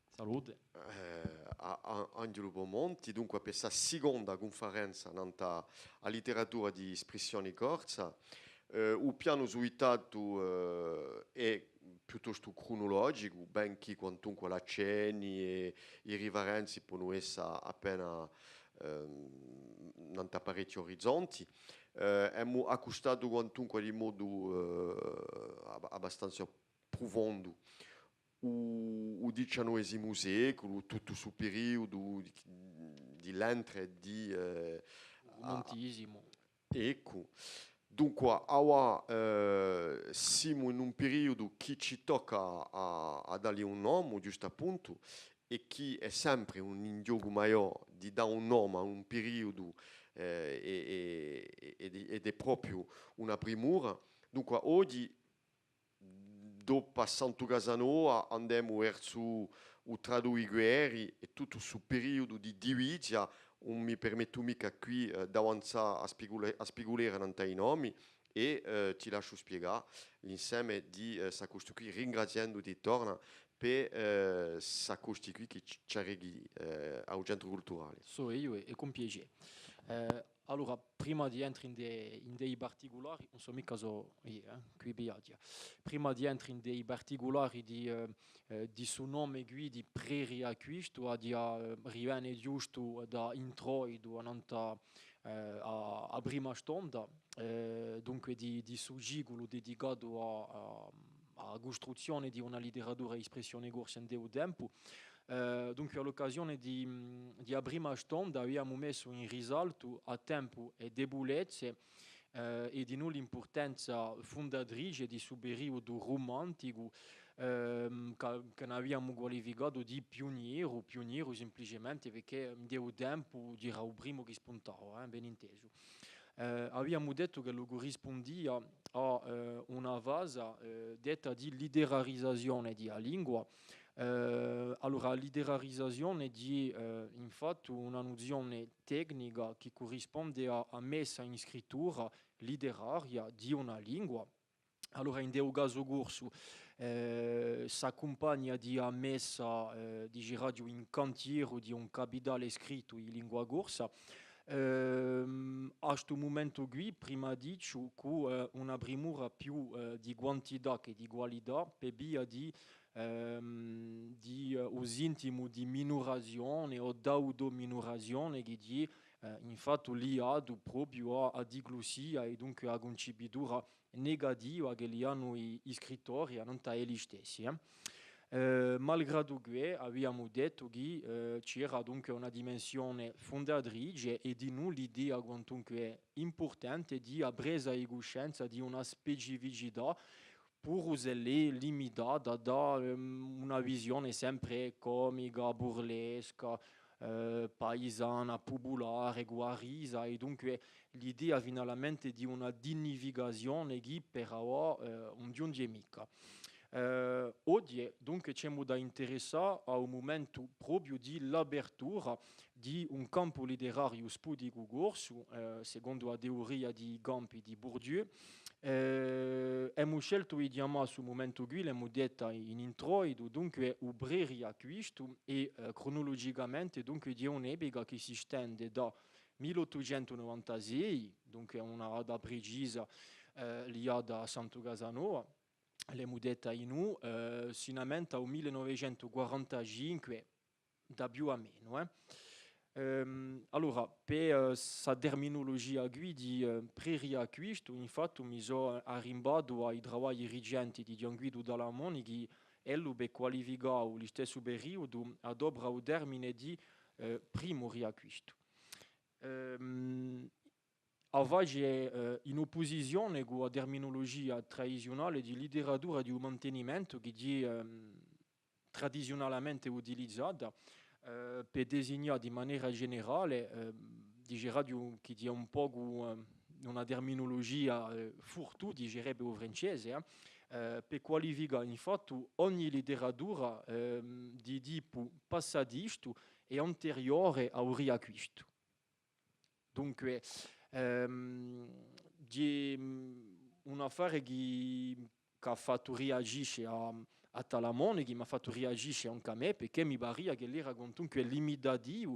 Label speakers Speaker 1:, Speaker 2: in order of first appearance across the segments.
Speaker 1: Salute.
Speaker 2: Angelo Bomonti, dunque per questa seconda conferenza a letteratura di espressione corsa, il piano suitato è piuttosto cronologico, benché quantunque la accenni e i riverenzi possono essere appena nanta parecchi orizzonti. Abbiamo acquistato quantunque di modo abbastanza profondo o XIX secolo, tutto sul periodo di l'entrée di
Speaker 1: Romantisimo.
Speaker 2: ecco. Dunque, ora siamo in un periodo che ci tocca a dargli un nome, giusto appunto, e che è sempre un indiogo maggiore di dare un nome a un periodo ed è proprio una primura. Dunque, oggi dopo Santo Casanova andiamo verso il Trado Guerri e tutto sul periodo di divisa, non mi permetto mica qui di avanzare a spigolare i nomi e ti lascio spiegare l'insieme di Sacosto qui ringraziando di torno per Sacosti qui che ci arrivi al centro culturale.
Speaker 1: So io e con piacere. Allora, prima di entrare in dei particolari, non so mica so io, qui biagia. Prima di entrare in dei particolari di suo nome qui, di pre-riacquisto, rimane giusto da introito a prima stonda, dunque di suggigolo dedicato a costruzione di una letteratura e espressione corsa in deu tempo. Dunque, all'occasione di prima stonda abbiamo messo in risalto a tempo e debolezze e di nulla importanza fondatrice di suo periodo romantico che ne abbiamo qualificato di pioniero semplicemente perché in tempo era il primo che spuntava, ben inteso. Abbiamo detto che lo corrispondia a una fase detta di literarizzazione della lingua. Allora, literarizzazione di infatti una nozione tecnica che corrisponde a messa in scrittura letteraria di una lingua. Allora, in deu caso corso, s'accompagna di a messa di radio in cantiero di un capitale scritto in lingua corsa. A questo momento qui, prima dico che una primura più di quantità che di qualità, per via di os intimo di minorazione o d'autominurazione che di infatti liato proprio a diglossia e dunque a concipitura negativa che li hanno i scrittori a non gli stessi. Malgrado che abbiamo detto che c'era dunque una dimensione fondatrice e di noi l'idea quantunque importante di presa di coscienza di una specificità pur usare limitata da una visione sempre comica, burlesca, paesana, popolare, guarisa e dunque l'idea finalmente di una dignificazione che però non giunge mica. Oggi dunque c'è da interessare a un momento proprio di l'apertura di un campo letterario spudico corso, secondo la teoria di Gampi di Bourdieu. Abbiamo scelto di chiamare sul momento qui, l'abbiamo detto in introito, dunque un breve acquisto e cronologicamente dunque di un'epoca che si stende da 1896, dunque una data precisa liata a Santo Casanova, l'abbiamo detta in U, sinamente al 1945, da più a meno. Allora, per questa terminologia qui di pre-riacquisto, infatti mi sono arrimbato ai lavori recenti di Gian Guido Dalamoni che ello per qualificare lo stesso periodo adopera il termine di primo riacquisto. Avage in opposizione con la terminologia tradizionale di letteratura di un mantenimento che è tradizionalmente utilizzata per designare di maniera generale, direi che è un po' una terminologia furtu, direbbe il francese, per qualificare infatti ogni letteratura di tipo passadisto e anteriore al riacquisto. Dunque, di un affare che ha fatto reagire a Talamone che mi ha fatto reagire anche a me perché mi pare che lì racconta che l'imidadi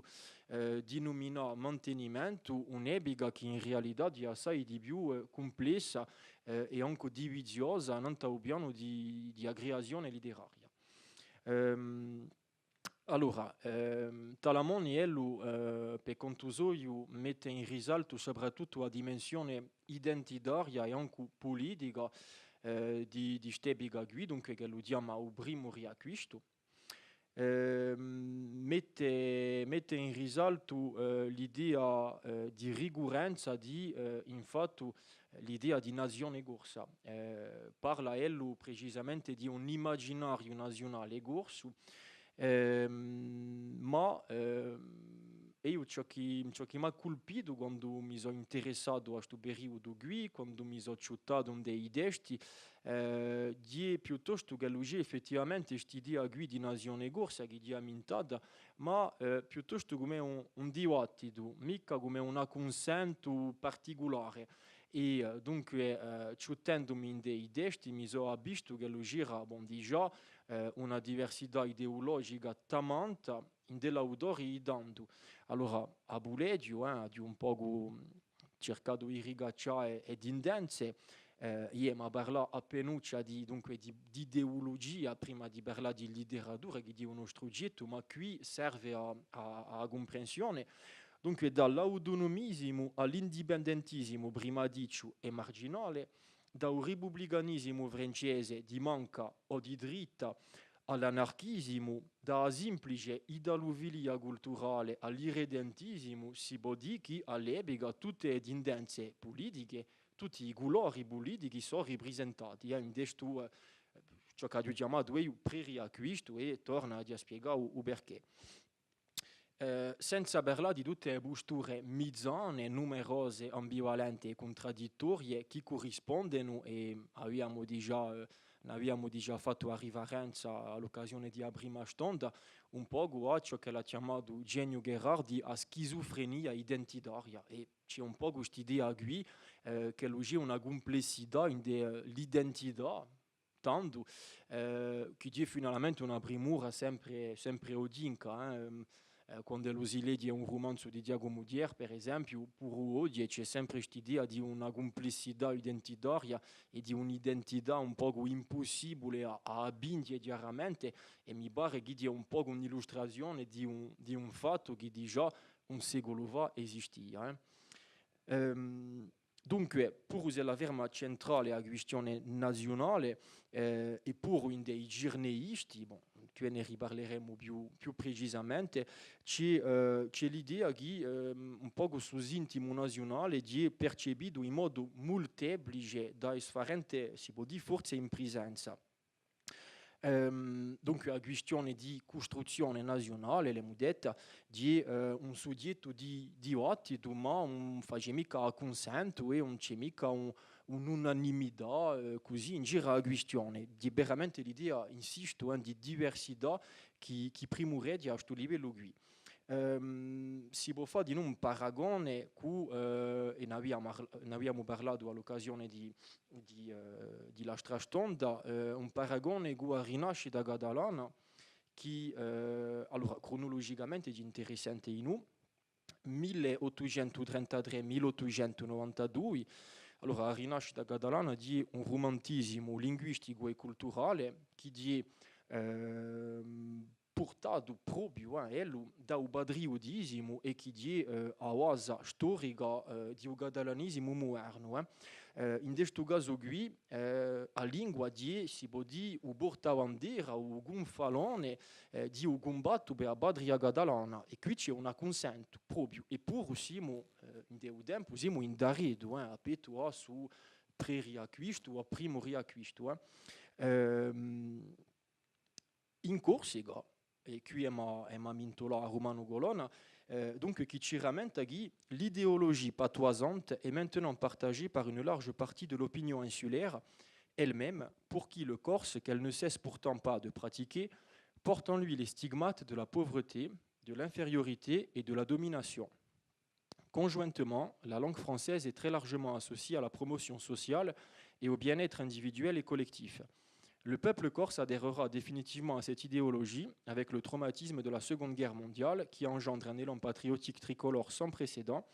Speaker 1: di nomina mantenimento un'ebiga che in realtà è assai di più complessa e anche divisiosa non piano di aggregazione letteraria. Ehm, allora, Talamone per conto suo mette in risalto soprattutto la dimensione identitaria e anche politica di Stebiga Gui, dunque che lo chiama il primo riacquisto. Mette in risalto l'idea di rigorenza infatti l'idea di nazione corsa. Parla ello precisamente di un immaginario nazionale corso, io ciò che mi ha colpito quando mi sono interessato a questo periodo qui, quando mi sono accettato dei testi, di piuttosto che lui effettivamente questa idea qui di nazione corsa che è amintata, ma piuttosto come un dibattito, mica come un acconsento particolare. E dunque, accettatomi in dei testi, mi sono visto che lui era, già una diversità ideologica tamanta in dell'autore dando. Allora, a Buleggio, di un po' cercato di rigacciare ed intense, io mi parla appena dunque di ideologia prima di parlare di letteratura, che è uno struggetto, ma qui serve a comprensione. Dunque, dall'autonomismo all'indipendentismo prima dicio e marginale, dal repubblicanismo francese di manca o di dritta all'anarchismo, da semplice ideologia culturale all'irredentismo, si può dire che all'epoca tutte le tendenze politiche, tutti i colori politici sono rappresentati in questo ciò che ho chiamato il pre-riacquisto e torna a spiegare il perché. Senza parlare di tutte le posture mizzane, numerose, ambivalenti e contraddittorie che corrispondono e abbiamo già fatto a riferenza all'occasione di prima stonda un po' a ciò che l'ha chiamato Genio Gherardi a schizofrenia identitaria e c'è un po' questa idea qui che c'è una complessità in l'identità tanto che è finalmente una primura sempre odinca. Quando lo si legge un romanzo di Giacomo Dier, per esempio, per oggi c'è sempre questa idea di una complessità identitaria e di un'identità un po' impossibile a abbindere chiaramente e mi pare che sia un po' un'illustrazione di un fatto che già un secolo fa esisteva. Dunque, pur se la ferma centrale a questione nazionale e pur in dei giornalisti, ne riparleremo più precisamente, c'è l'idea che un po' su intimo nazionale è percepito in modo molteplice da differenti, si può dire, forze in presenza. Dunque la questione di costruzione nazionale, le detta, di un soggetto di dibattito, ma non fa mica consenso e non c'è mica un'unanimità così in giro la questione. Di veramente l'idea, insisto, di diversità che primuredia a questo livello qui. Si può fare di un paragone e ne abbiamo parlato all'occasione di La Strastonda, un paragone con la rinascita catalana che allora, cronologicamente è interessante in 1833-1892. Allora, la rinascita catalana è un romantismo linguistico e culturale che è portato proprio dal patriottismo e che è a base storica di un catalanismo moderno. In questo caso qui, la lingua si può dire il portabandiera, il gonfalone di un combatto per la patria catalana e qui c'è un consento proprio e pur siamo in del tempo siamo in darredo a su pre-riacquisto o primo riacquisto in Corsica e qui è ma vinto la Romano Colonna donc qui ci ramène à qui l'idéologie patoisante est maintenant partagée par une large partie de l'opinion insulaire elle-même, pour qui le corse, qu'elle ne cesse pourtant pas de pratiquer, porte en lui les stigmates de la pauvreté, de l'infériorité et de la domination. Conjointement, la langue française est très largement associée à la promotion sociale et au bien-être individuel et collectif. Le peuple corse adhérera définitivement à cette idéologie avec le traumatisme de la Seconde Guerre mondiale qui engendre un élan patriotique tricolore sans précédent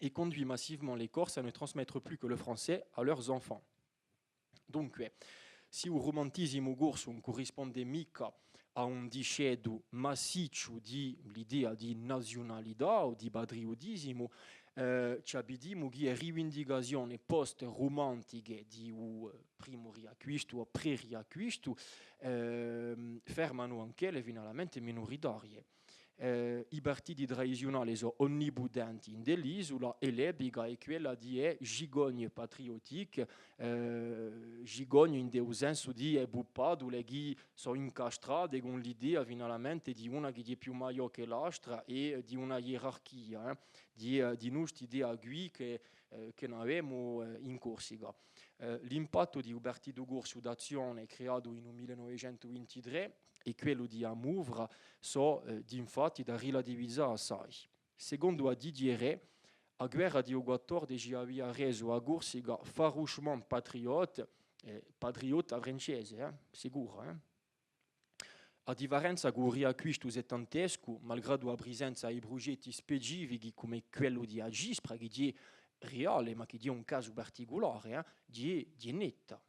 Speaker 1: et conduit massivement les Corses à ne transmettre plus que le français à leurs enfants. Dunque, se il romantismo corso corrisponde mica a un discedo massiccio di l'idea di nazionalità o di patriottismo, ci abbiamo che rivendicazioni post-romantiche di un primo riacquisto o pre-riacquisto fermano anche le finalmente minoritarie. I partiti tradizionali sono onnipotenti nell'isola e l'epica è quella di gigogne patriottiche, gigogne in un senso di buppato, che sono incastrate con l'idea finalmente di una che è più maggiore che l'altra e di una gerarchia, di nostra idea qui che noi abbiamo in Corsica. L'impatto di un partito corso d'azione creato nel 1923 e quello di Amouvra sono infatti da relativizzare assai. Secondo a Didier, la guerra di 14 aveva reso a Corsica farouchement patriote francese, sicuro. A differenza con il riacquisto settantesco, malgrado la presenza di progetti specifici come quello di Agispra, che è reale ma che è un caso particolare, è netta.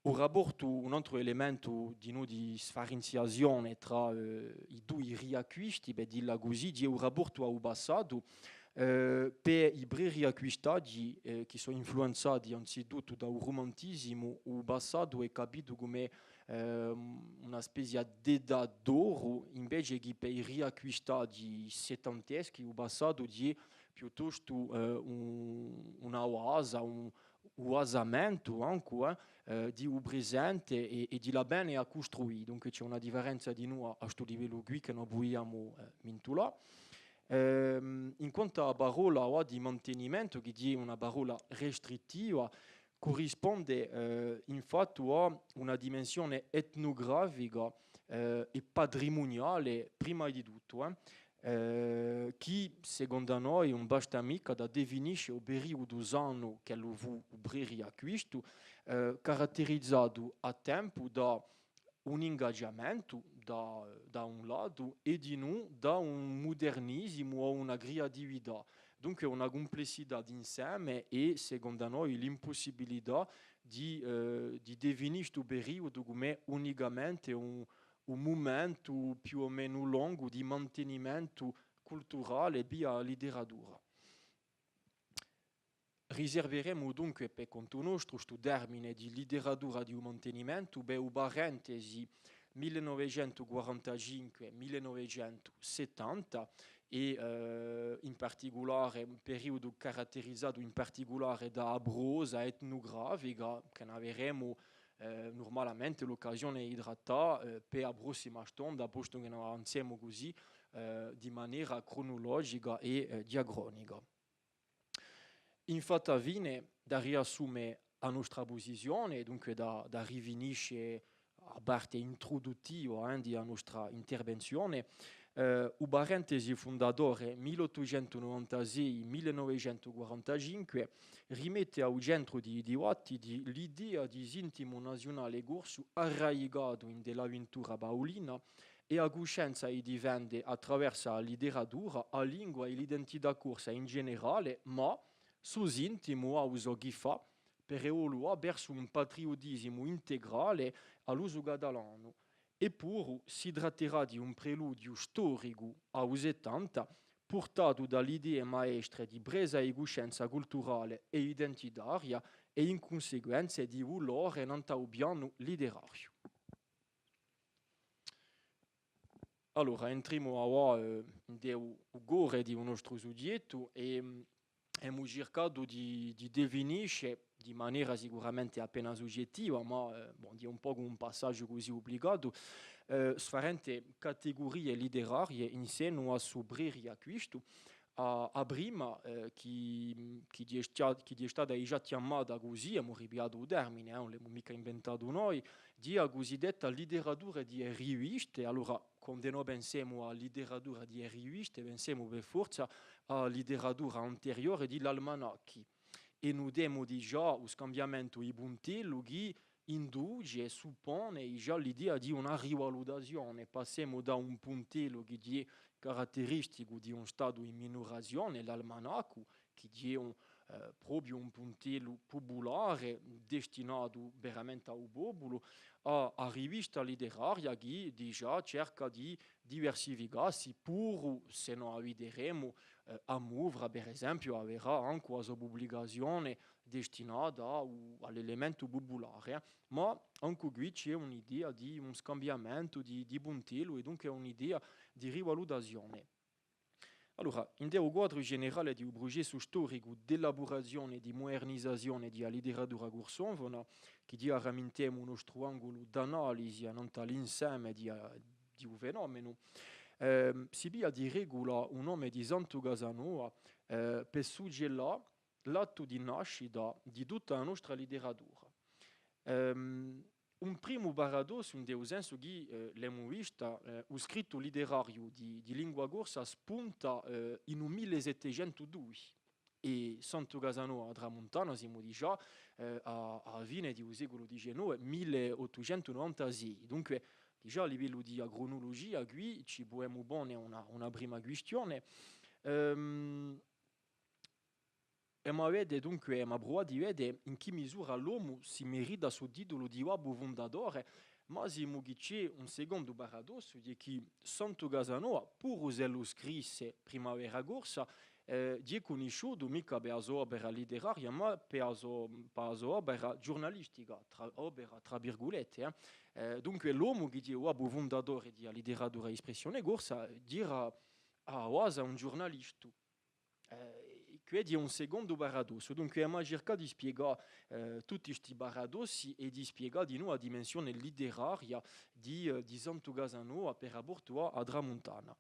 Speaker 1: Un rapporto, un altro elemento di differenziazione tra i due riacquisti, per dirla così, è un rapporto al passato per i pre-riacquistati che sono influenzati anzitutto dal romantismo. Il passato è capito come una specie di età d'oro, invece che per i riacquistati settanteschi il passato è piuttosto una oasa, un oasamento anche di un presente e di la bene a costruire. Dunque c'è una differenza di noi a questo livello qui che non vogliamo mintulare. In quanto alla parola di mantenimento, che è una parola restrittiva, corrisponde infatti a una dimensione etnografica e patrimoniale prima di tutto, che secondo noi non basta mica da definisce il periodo d'anno che lo fu riacquisto, caratterizzato a tempo da un ingaggiamento da un lato e di non da un modernismo o una creatività. Dunque una complessità d'insieme e secondo noi l'impossibilità di definire questo periodo come unicamente un momento più o meno lungo di mantenimento culturale via letteratura. Riserveremo dunque per conto nostro questo termine di letteratura di mantenimento per una parentesi 1945-1970 e in particolare un periodo caratterizzato in particolare da prosa etnografica che ne avremo normalmente l'occasione di trattare per la prossima stonda, posto che noi avanziamo così di maniera cronologica e diacronica. Infatti avviene da riassumere la nostra posizione, dunque da rifinisce a parte introduttiva della nostra intervenzione, un parentesi fondatore 1896-1945 rimette al centro di dibattiti l'idea di intimo nazionale corso arraigato in dell'avventura paolina e a coscienza di difende attraverso la letteratura, la lingua e l'identità corsa in generale, ma sus intimo a uso chi fa per evoluare verso un patriottismo integrale all'uso catalano. Eppure si tratterà di un preludio storico a 70 portato dalle idee maestre di presa di coscienza culturale e identitaria e in conseguenza di valore non piano letterario. Allora, entriamo a nel cuore di un nostro soggetto e abbiamo cercato di definire di maniera sicuramente appena soggettiva, ma di un po' con un passaggio così obbligato, differenti categorie letterarie in seno a riacquisto. A prima, che è stata già chiamata così, abbiamo ripiato il termine, non l'abbiamo mica inventato noi, di la cosiddetta letteratura di riviste. Allora, quando noi pensiamo a letteratura di riviste, pensiamo per forza a letteratura anteriore di almanacchi. e noi abbiamo già lo scambiamento di puntello che induce e suppone già l'idea di una rivalutazione. Passiamo da un puntello che è caratteristico di uno stato in minorazione, l'almanacco, che è proprio un puntello popolare destinato veramente al popolo, a rivista letteraria che già cerca di diversificarsi pur se non vedremo a Mouvra, per esempio, avrà anche una sua pubblicazione destinata all'elemento popolare, ma anche qui c'è un'idea di un scambiamento di puntello e dunque un'idea di rivalutazione. Allora, in un quadro generale di un processo storico di elaborazione e di modernizzazione della letteratura corsovana, che dia ramentiamo uno triangolo d'analisi all'insieme di un fenomeno, si via di regola un nome di Santo Casanova per suggellare l'atto di nascita di tutta la nostra letteratura. Un primo paradosso in un senso che l'abbiamo visto, lo scritto letterario di lingua corsa spunta in un 1702 e Santo Casanova a Tramontana siamo già a fine del secolo XIX, 1896. Dunque, già a livello di cronologia, qui ci possiamo porre una prima questione. E ma vede dunque, ma prova di vedere in che misura l'uomo si merita il titolo di uomo fondatore, ma siamo che c'è un secondo paradosso di che Santo Casanova, pur se lo scrisse Primavera Corsa, è conosciuto mica per la sua opera letteraria, ma per la sua opera giornalistica, opera tra virgolette. Dunque l'uomo che è uomo fondatore della letteratura di espressione corsa dirà a Oasa un giornalista. Quindi è un secondo paradosso, dunque abbiamo cercato di spiegare tutti questi paradossi e di spiegare di nuovo la dimensione letteraria di Santo Casanova per rapporto a Tramontana.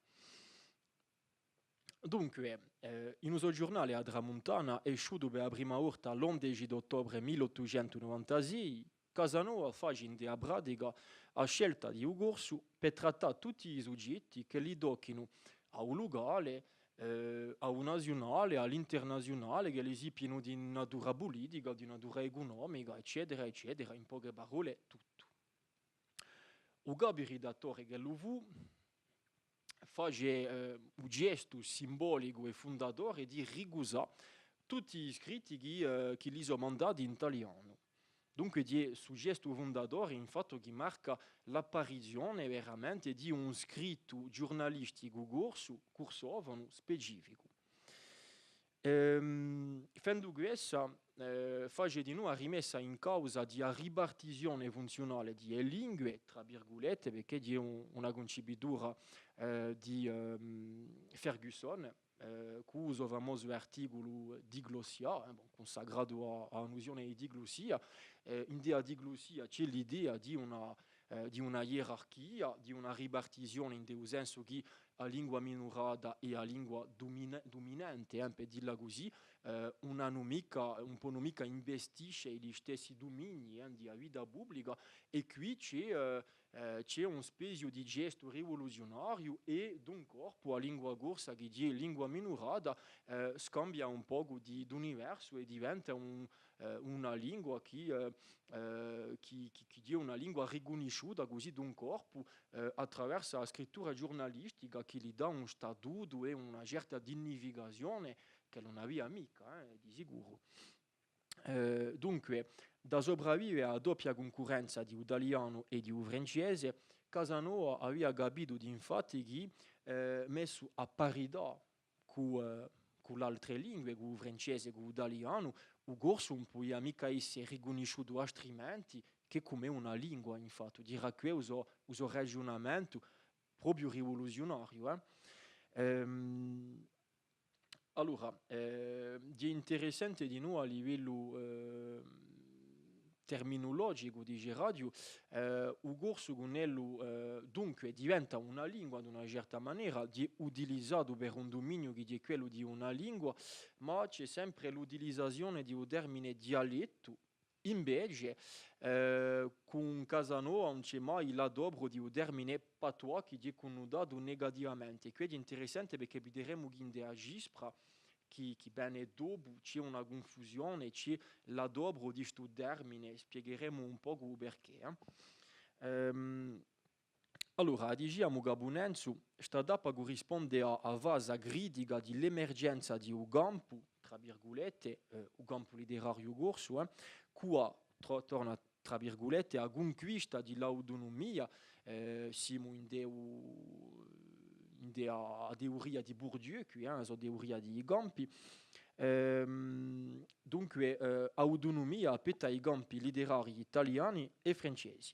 Speaker 1: Dunque, in un suo giornale a Tramontana è uscito per la prima volta l'11 ottobre 1896, Casanova fa in della pratica la scelta di un corso per trattare tutti i soggetti che gli toccano a un locale, a un nazionale, all'internazionale, che li si pieno di natura politica, di natura economica, eccetera, eccetera, in poche parole tutto. Il capo redattore che lo fu fece un gesto simbolico e fondatore di ricusare tutti gli scritti che gli sono mandati in italiano. Dunque di su gesto fondatore infatti che marca l'apparizione veramente di un scritto giornalistico corsovano specifico. Fendo questo, face di nuovo rimessa in causa di ripartizione funzionale di lingue, tra virgolette, perché di una concepitura di Ferguson, con il famoso articolo di glossia, consacrato a un'usione di diglossia. In dea diglossia c'è l'idea di una gerarchia, di una ripartizione in un senso che a lingua minorata e a lingua dominante, per dirla così, un po' mica investisce gli stessi domini della vita pubblica e qui c'è un spesio di gesto rivoluzionario e d'un corpo a lingua corsa che è lingua minorata scambia un po' di universo e diventa una lingua che è una lingua riconosciuta così d'un corpo attraverso la scrittura giornalistica che gli dà un statuto e una certa dignificazione che non aveva mica, di sicuro. Dunque, da sopravvivere alla doppia concorrenza di italiano e di francese, Casanova aveva capito infatti che messo a parità con le altre lingue, con il francese e con l'italiano, il corso non poteva mica essere riconosciuto altrimenti che come una lingua, infatti, dirà che è un ragionamento proprio rivoluzionario. Allora, è interessante di nuovo a livello terminologico, dice radio, il corso con ello dunque diventa una lingua in una certa maniera, di utilizzato per un dominio che è quello di una lingua, ma c'è sempre l'utilizzazione di un termine dialetto. Invece, con Casanova non c'è mai l'adobro di un termine patois che è connotato negativamente. Quindi è interessante perché vedremo che in dea Gispra che bene dopo c'è una confusione, c'è la dobro di questo termine, spiegheremo un po' perché. Allora, diciamo che Bunenzu sta data corrisponde a vasa critica dell'emergenza di un campo, tra virgolette, un campo letterario corso, qua torna tra virgolette a conquista dell'autonomia, siamo in dea teoria di Bourdieu, qui, la teoria di campi, dunque autonomia per i campi letterari italiani e francesi.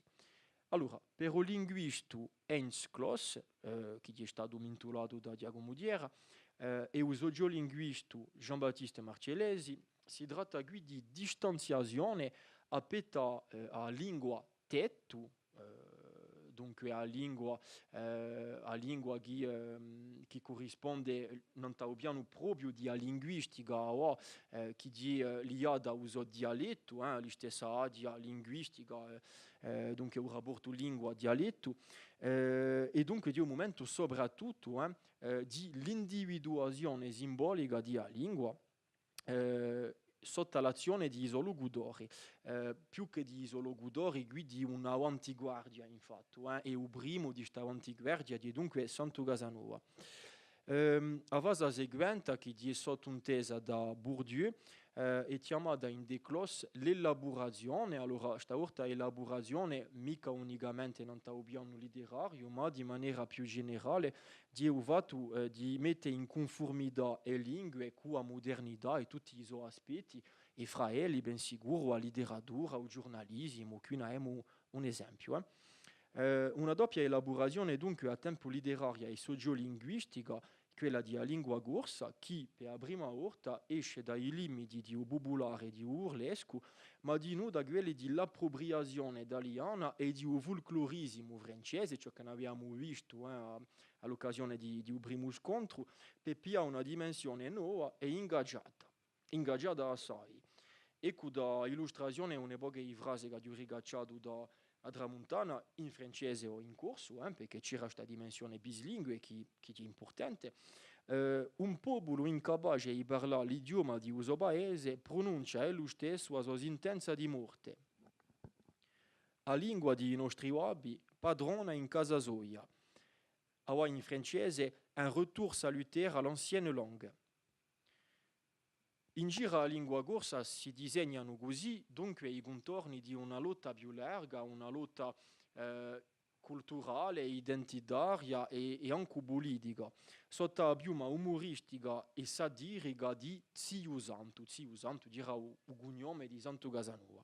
Speaker 1: Allora, per il linguista Heinz Kloss, che è stato intitolato da Giacomo Diera, e il sociolinguista Jean-Baptiste Marcellesi, si tratta qui di distanziazione a lingua tetto, dunque a lingua che corrisponde non al piano proprio di linguistica o che è liata al dialetto, la stessa adia linguistica, dunque un rapporto lingua-dialetto, e dunque di un momento soprattutto di l'individuazione simbolica della lingua sotto l'azione di isologudori, più che di isologudori, qui di una avanguardia infatti, e il primo di questa avanguardia è dunque Santo Casanova. La fase seguente, che è sottintesa da Bourdieu, è chiamata in declos l'elaborazione. Allora, stavolta elaborazione mica unicamente non al piano letterario, ma di maniera più generale di un fatto di mettere in conformità le lingue con la modernità e tutti i suoi aspetti, e fra elli ben sicuro la letteratura, il giornalismo, qui abbiamo un esempio. Una doppia elaborazione dunque a tempo letteraria e sociolinguistica, quella della lingua corsa, che per la prima volta esce dai limiti di un popolare di un urlesco, ma di noi da quelli dell'appropriazione italiana e di un folclorismo francese, ciò che abbiamo visto all'occasione di un primo scontro, per pia una dimensione nuova e ingaggiata assai. Ecco, da illustrazione un'epoca di frase che ho rigacciato da a Tramontana in francese o in corso, perché c'era questa dimensione bislingue che è importante. Un popolo incapace di parlare l'idioma di uso paese pronuncia lo stesso la sua sentenza di morte. La lingua dei nostri uomini padrona in casa sua. Allora in francese un retour salutaire à l'ancienne langue. In giro la lingua corsa si disegnano così dunque i contorni di una lotta più larga, una lotta culturale, identitaria e anche politica, sotto la piuma umoristica e satirica di Zio Santo dirà il cognome di Santo Casanova.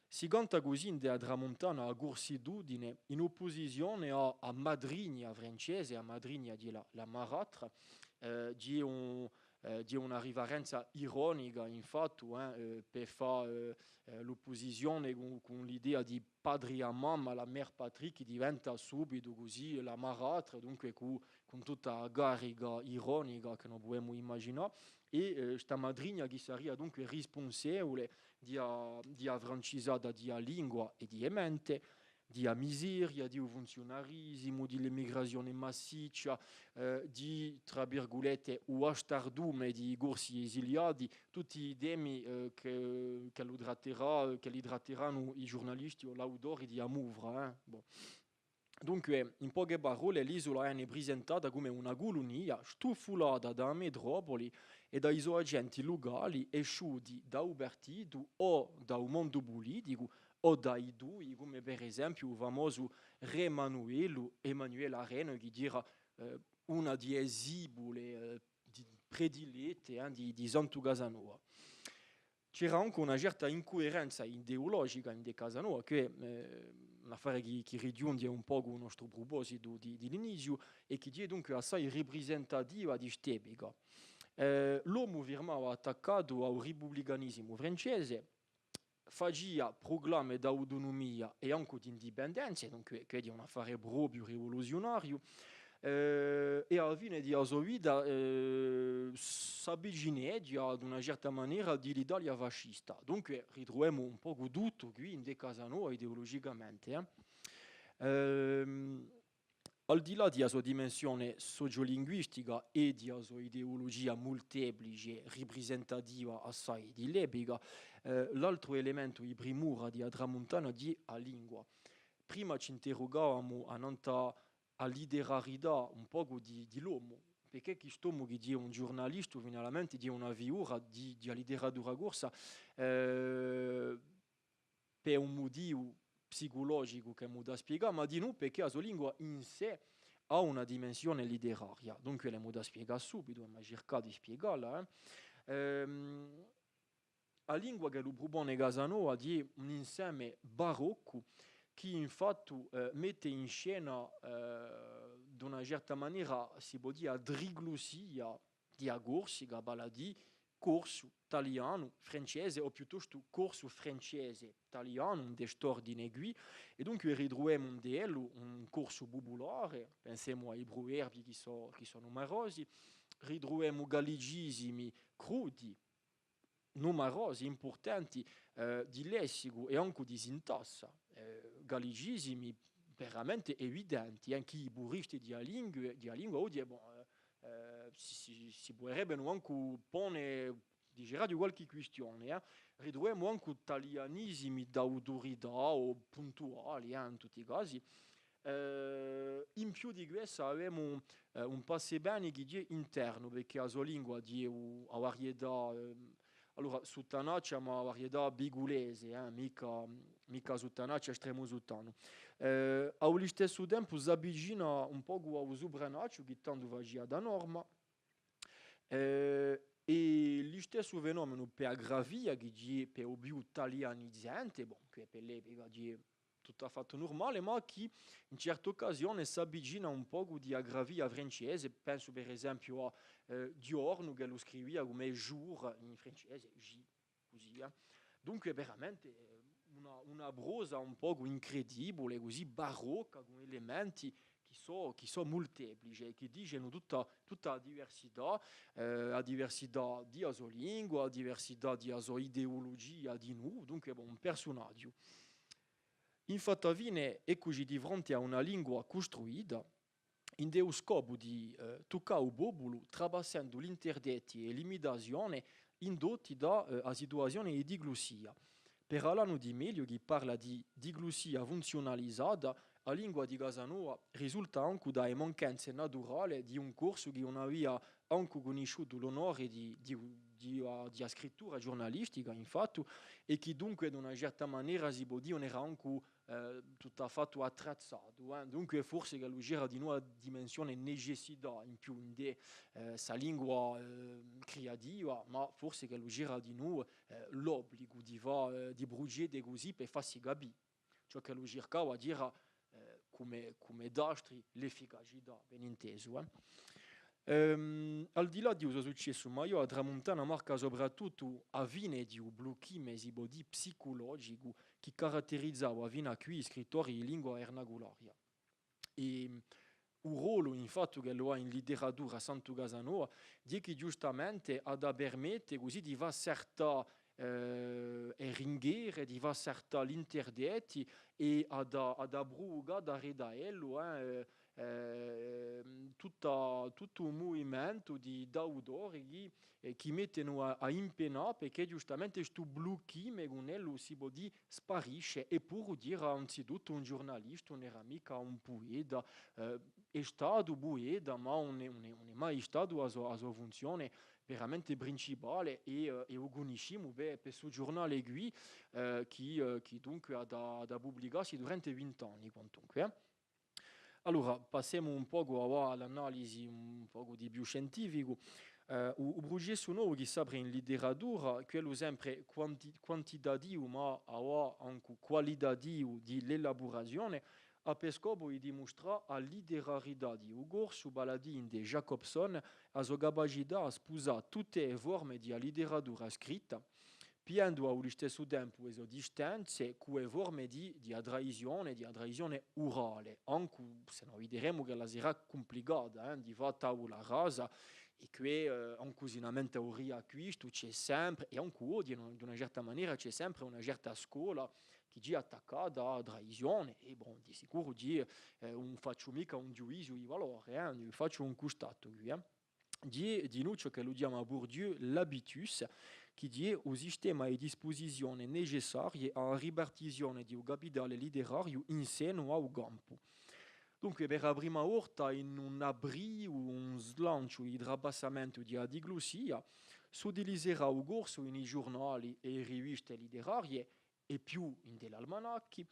Speaker 1: Si canta così in dea tramontana a Corsidudine in opposizione a Madrigna francese, a Madrigna di la Marâtre, di una riverenza ironica, infatti, per fare l'opposizione con l'idea di padre a mamma, la mère patrie, che diventa subito così la Marâtre, dunque con tutta la carica ironica che non possiamo immaginare, e questa madrigna che sarebbe dunque responsabile di francesata di lingua e di mente, di miseria, di funzionarismo, di l'emigrazione massiccia, di, tra virgolette, o astardume di corsi esiliati, tutti i temi che li tratteranno i giornalisti o l'autori di Amouvra. Bon. Dunque, in poche parole, l'isola è presentata come una colonia stuffolata da metropoli e dai suoi agenti locali esciuti da un partito o da un mondo politico o dai due, come per esempio il famoso Re Emanuele Arena, che dirà una di esibole predilette di Santo Casanova. C'era anche una certa incoerenza ideologica in De Casanova, che è un'affare che rigiunge un po' con il nostro proposito dell'inizio e che è dunque assai rappresentativa di quest'epoca. L'uomo firmava attaccato al repubblicanesimo francese, faceva proclami d'autonomia e anche di indipendenza, dunque che è un affare proprio rivoluzionario, e alla fine di sua vita si avvicinò ad una certa maniera dell'Italia fascista. Dunque ritroviamo un po' tutto qui in De Casanova ideologicamente. Al di là di sua dimensione sociolinguistica e di sua ideologia molteplice, rappresentativa assai di lebiga, l'altro elemento di primura di Tramontana di a lingua. Prima ci interrogavamo a liderarità un poco di l'uomo, perché questo che è un giornalista finalmente di una figura di letteratura corsa per un motivo psicologico che mi da spiegare, ma di no perché la sua lingua in sé ha una dimensione letteraria. Dunque le mo da spiegare subito, ma cercare di spiegarla. La lingua che lo propone Casanova è un insieme barocco che infatti mette in scena di una certa maniera, si può dire, driglossia di agorsica, baladi, corso italiano, francese, o piuttosto corso francese italiano, un dest'ordine qui, e dunque ritroviamo un DL, un corso popolare, pensiamo ai proverbi che sono numerosi, ritroviamo gallicismi crudi, numerosi, importanti, di lessico e anche di sintassa, gallicismi veramente evidenti, anche i puristi di lingua oggi si potrebbero anche porre diceva di qualche questione, ritroviamo anche italianismi d'autorità o puntuali in tutti i casi. In più di questo abbiamo un passebene che è interno perché la sua lingua ha una varietà allora suttanaccia ma varietà bigulese mica suttanaccia estremo suttano allo stesso tempo si avvicina un po' allo sopranaccio che tanto faceva da norma e lo stesso fenomeno per aggravia che è per o più italianizzante bon, che per l'epoca è tutto affatto normale ma che in certe occasioni si avvicina un po' di aggravia francese penso per esempio a Giorno che lo scriveva come jour in francese J, così dunque veramente una prosa un po' incredibile così barocca con elementi che sono molteplici che dicono tutta la diversità di sua lingua, la diversità di sua ideologia di noi, dunque un personaggio. Infatti, alla fine, eccoci di fronte a una lingua costruita in dello scopo di toccare il popolo, trapassando l'interdetti e l'imitazione indotti da situazione di diglossia. Per l'anno di meglio che parla di diglossia funzionalizzata, la lingua di Casanova risulta anche dalle mancanze naturali di un corso che non aveva anche conosciuto l'onore di scrittura giornalistica, infatti, e che dunque, in una certa maniera, si può dire, non era anche tutto affatto attrezzato. Dunque, forse che lui c'era di nuova dimensione necessità in più di sa lingua creativa, ma forse che lui c'era di nuovo l'obbligo di bruciare così per farsi capire. Ciò che lui cercava di dire come dastri l'efficacità, ben inteso. Al di là di cosa è successo, ma io a Tramontana marca soprattutto a fine di un blocchime psicologico che caratterizzava fino a qui scrittori di lingua vernacolaria. E un ruolo infatti che lo ha in letteratura Santo Casanova di che giustamente ha da permettere così di fare certa ringhiere, di fare certa l'interdetti e ad abruga da redaello tutto un movimento di daudori che mettono a impenare perché giustamente questo blocchime con ello si può dire sparisce e pur dire anzitutto un giornalista non era mica un poeta è stato poeta ma non è mai stato a sua funzione veramente principale e lo conosciamo per il suo giornale qui che dunque ha da pubblicarsi durante 20 anni quantunque. Allora, passiamo un po' all'analisi un po' di più scientifico. Il processo nuovo che si apre in letteratura, quello sempre quantitativo, ma anche qualitativo di elaborazione, ha per scopo di dimostrare la letterarità di Ugo su Baladin di Jacobson, la sua capacità a sposare tutte le forme di letteratura scritta, piendo allo stesso tempo le distanze con le forme di tradizione orale, anche se noi vedremo che la sarà complicata, di fare tavola rasa e che anche una teoria questo c'è sempre, e anche oggi in una certa maniera c'è sempre una certa scuola che è attaccata da traizione, e di sicuro non faccio mica un giudizio di valore, faccio un constato qui. Di noi ciò che lo chiama Bourdieu l'habitus, che è un sistema di disposizioni necessarie alla ripartizione di un capitale letterario in seno al campo. Dunque, per la prima volta in un aprì o un slancio di trabassamento di diglossia, si utilizzerà il corso in i giornali e riviste letterarie e più in degli almanacchi.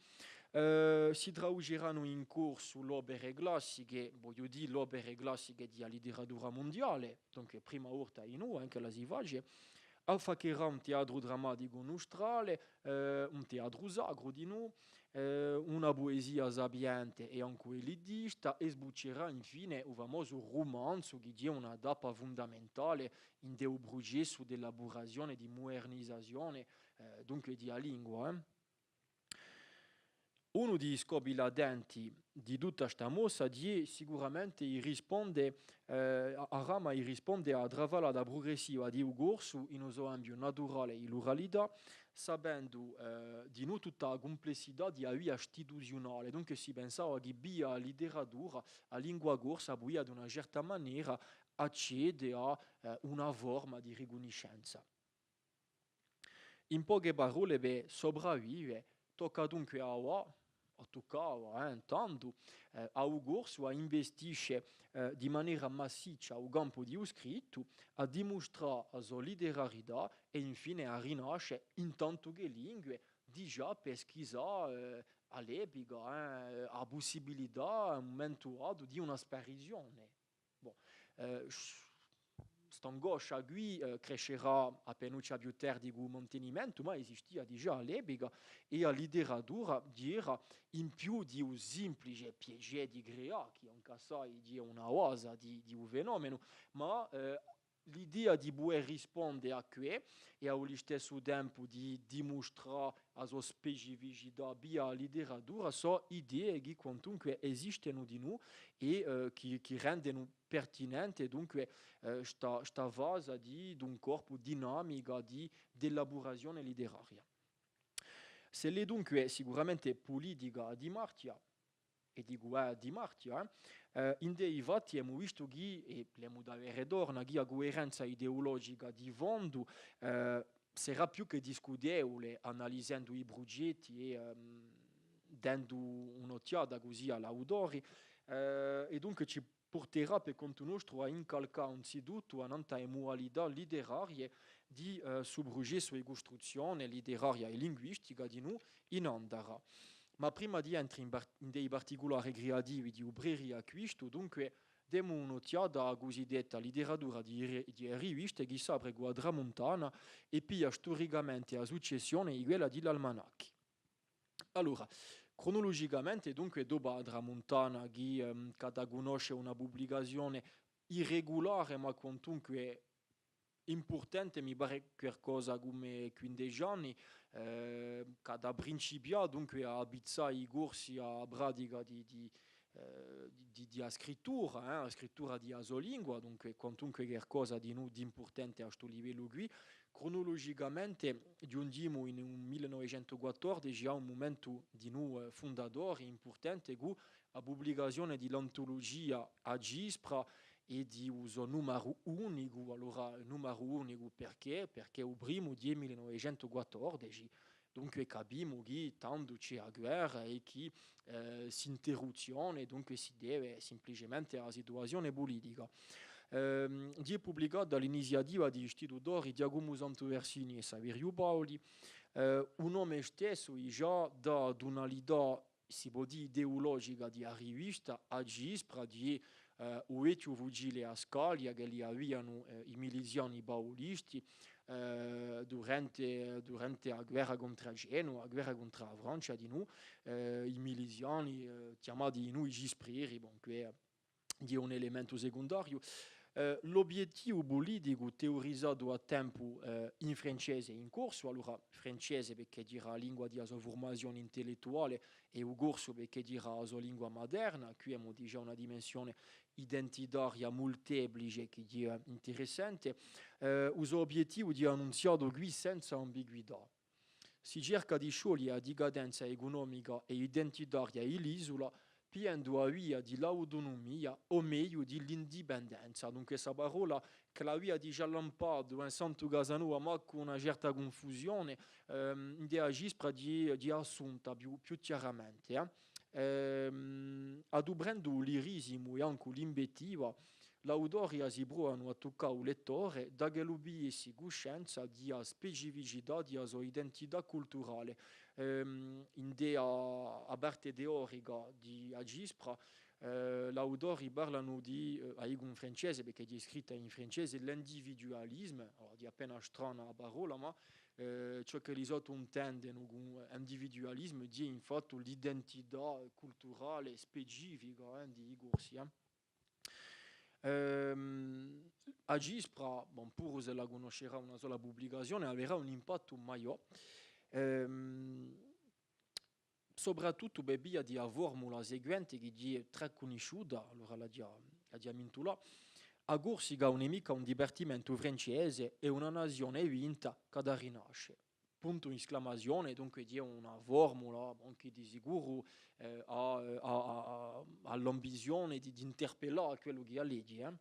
Speaker 1: Si tradurranno in corso l'opere classiche, voglio dire l'opere classiche della letteratura mondiale, dunque prima volta in noi, anche la si face, affacherà un teatro drammatico nostrale, un teatro sacro di noi, una poesia sapiente e anche elitista, e sbuccerà infine il famoso romanzo che è una tappa fondamentale in deu processo di elaborazione, di modernizzazione, dunque di lingua. Uno degli scopi latenti di tutta questa mossa è sicuramente risponde, a Rama risponde a travalata progressiva di un corso in un ambito naturale e ruralità, sapendo di non tutta la complessità di via istituzionale. Dunque si pensava che via letteratura, a lingua corsa, poi ad una certa maniera accede a una forma di riconoscenza. In poche parole, per sopravvivere, tocca dunque a toccava intanto a un corso a investisce di maniera massiccia al campo di scritto, a dimostrare la sua letterarietà e infine a rinascere in tanto che lingue di già pesquisare all'epoca la possibilità, a un momento dato, di una sparizione. Bon, eh, St'angoscia qui crescerà appena più tardi con il mantenimento, ma esisteva già all'epoca e la letteratura era in più di un semplice piacere di creare, che anche sai di una cosa di un fenomeno, ma l'idea di poter rispondere a questo e allo stesso tempo di dimostrare la sua specificità via la letteratura sono idee che comunque esistono di noi e che rendono pertinente dunque sta fase di un corpo dinamica di elaborazione letteraria. Se l'è dunque sicuramente politica di Martia e di guerra di Martia, in dei fatti abbiamo visto che, e abbiamo da avere d'orna, che la coerenza ideologica di fondo sarà più che discutevole analizzando i progetti e dando un'occhiata così all'autori, e dunque ci porterà per conto nostro a incalcare anzitutto un'altra modalità letteraria di subprogesso e costruzione letteraria e linguistica di noi in Andara. Ma prima di entrare in dei particolari creativi di obreri acquisto, dunque diamo un'occhiata alla cosiddetta letteratura di riviste che si apre con la tramontana e poi storicamente a successione di quella degli almanacchi. Allora, cronologicamente, dunque, dopo la tramontana, che conosce una pubblicazione irregolare, ma comunque importante, mi pare qualcosa come 15 anni, che da principio dunque a abitare i corsi a pratica di scrittura, la scrittura di asolingua, dunque quantunque qualcosa di importante a questo livello qui. Cronologicamente giungiamo in un 1914 a un momento di noi fondatore importante con la pubblicazione dell'antologia a Gispra e di uso numero unico. Allora, numero unico perché? Perché il primo di 1914, dunque capiamo che tanto c'è la guerra e che si interruzione, dunque si deve semplicemente alla situazione politica. È pubblicato dall'iniziativa di istitutori Giacomo Santoversini e Saverio Paoli, un nome stesso già da un'alità, si può dire, ideologica di rivista a Gispra di o etio vigile a Scalia che li avevano i miliziani paolisti durante la guerra contro Genova, la guerra contro la Francia di noi, i miliziani chiamati di noi gisprieri, che è un elemento secondario. L'obiettivo politico teorizzato a tempo in francese in corso, allora francese perché dirà la lingua di sua formazione intellettuale e il corso perché dirà la sua lingua materna, qui abbiamo già una dimensione identitaria molteplice che è interessante, il suo obiettivo è annunziato qui senza ambiguità. si cerca di sciogliere la decadenza economica e identitaria dell'isola, piendo a via di l'autonomia o meglio di l'indipendenza. Dunque questa parola che la via di Giallampado in Santo Casanova ma con una certa confusione di agispra di assunta più chiaramente. Adubrendo l'irisimo e anche l'invettiva, l'autore si provano a toccare il lettore da che lui si coscienza di specificità di sua identità culturale. In dea a parte teorica di Agispra, l'autore parlano di, in francese perché è scritta in francese, l'individualismo, di appena strana la parola, ma ciò che gli altri intendono con individualismo è infatti l'identità culturale specifica di corsi. Agispra, bon, pur se la conoscerà una sola pubblicazione, avrà un impatto maggiore, soprattutto per via di una formula seguente che è tre conosciuta, allora la dia là, a Corsica non è mica un divertimento francese, è una nazione vinta che da rinasce. Punto esclamazione, dunque di una formula anche di sicuro ha l'ambizione di interpellare quello che ha legge.